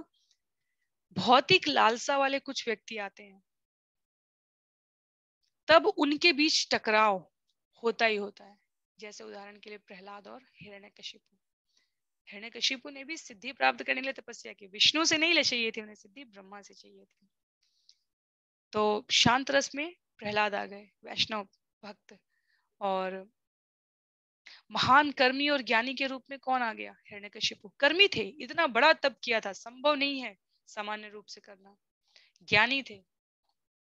भौतिक लालसा वाले कुछ व्यक्ति आते हैं तब उनके बीच टकराव होता ही होता है। जैसे उदाहरण के लिए प्रहलाद और हिरण्यकशिपु। हिरण्यकशिपु ने भी सिद्धि प्राप्त करने के लिए तपस्या की, विष्णु से नहीं ले चाहिए थी उन्हें सिद्धि, ब्रह्मा से चाहिए थी। तो शांत रस में प्रहलाद आ गए, वैष्णव भक्त, और महान कर्मी और ज्ञानी के रूप में कौन आ गया? हिरण्यकशिपु। कर्मी थे, इतना बड़ा तप किया था, संभव नहीं है सामान्य रूप से करना। ज्ञानी थे,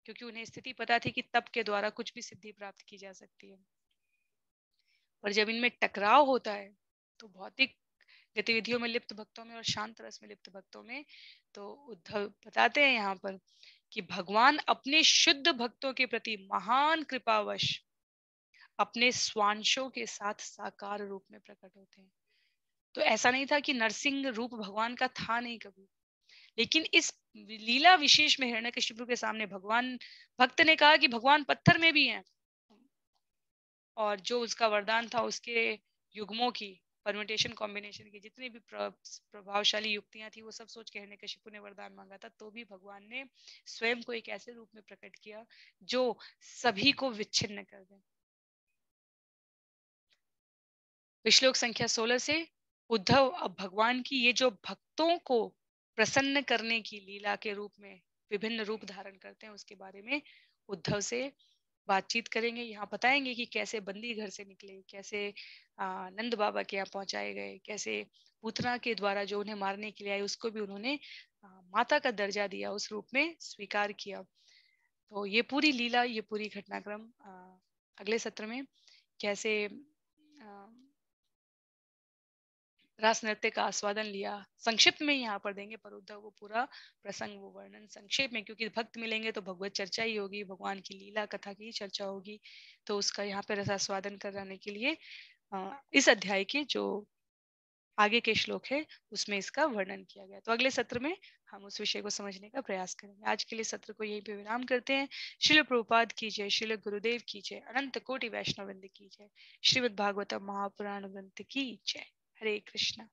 क्योंकि उन्हें स्थिति पता थी कि तप के द्वारा कुछ भी सिद्धि प्राप्त की जा सकती है। पर जब इनमें टकराव होता है तो भौतिक गतिविधियों में लिप्त भक्तों में और शांत रस में लिप्त भक्तों में, तो उद्धव बताते हैं यहाँ पर कि भगवान अपने शुद्ध भक्तों के प्रति महान कृपावश अपने स्वांशों के साथ साकार रूप में प्रकट होते हैं। तो ऐसा नहीं था कि नरसिंह रूप भगवान का था नहीं कभी, लेकिन इस लीला विशेष में हिरण्यकशिपु के सामने भगवान, भक्त ने कहा कि भगवान पत्थर में भी हैं, और जो उसका वरदान था उसके युग्मों की, परम्यूटेशन कॉम्बिनेशन की जितनी भी प्रभावशाली युक्तियां थी, वो सब सोच के हिरण्यकशिपु ने वरदान मांगा था, तो भी भगवान ने स्वयं को एक ऐसे रूप में प्रकट किया जो सभी को विच्छिन्न कर दे। श्लोक संख्या 16 से उद्धव अब भगवान की ये जो भक्तों को प्रसन्न करने की लीला के रूप में विभिन्न रूप धारण करते हैं, उसके बारे में उद्धव से बातचीत करेंगे। यहाँ बताएंगे कि कैसे बंदी घर से निकले, कैसे नंद बाबा के यहाँ पहुंचाए गए, कैसे पूतना के द्वारा जो उन्हें मारने के लिए आए उसको भी उन्होंने माता का दर्जा दिया, उस रूप में स्वीकार किया। तो ये पूरी लीला, ये पूरी घटनाक्रम अगले सत्र में कैसे रास नृत्य का आस्वादन लिया, संक्षिप्त में यहाँ पर देंगे, पर उद्धव वो पूरा प्रसंग, वो वर्णन संक्षेप में, क्योंकि भक्त मिलेंगे तो भगवत चर्चा ही होगी, भगवान की लीला कथा की चर्चा होगी, तो उसका यहाँ पे रसास्वादन कराने के लिए इस अध्याय के जो आगे के श्लोक है उसमें इसका वर्णन किया गया। तो अगले सत्र में हम उस विषय को समझने का प्रयास करेंगे। आज के लिए सत्र को यहीं पे विराम करते हैं। श्रील प्रभुपाद की जय, श्रील गुरुदेव की जय, अनंत कोटि वैष्णव वृंद की जय, श्रीमद् भागवतम महापुराण ग्रंथ की जय। हरे कृष्णा।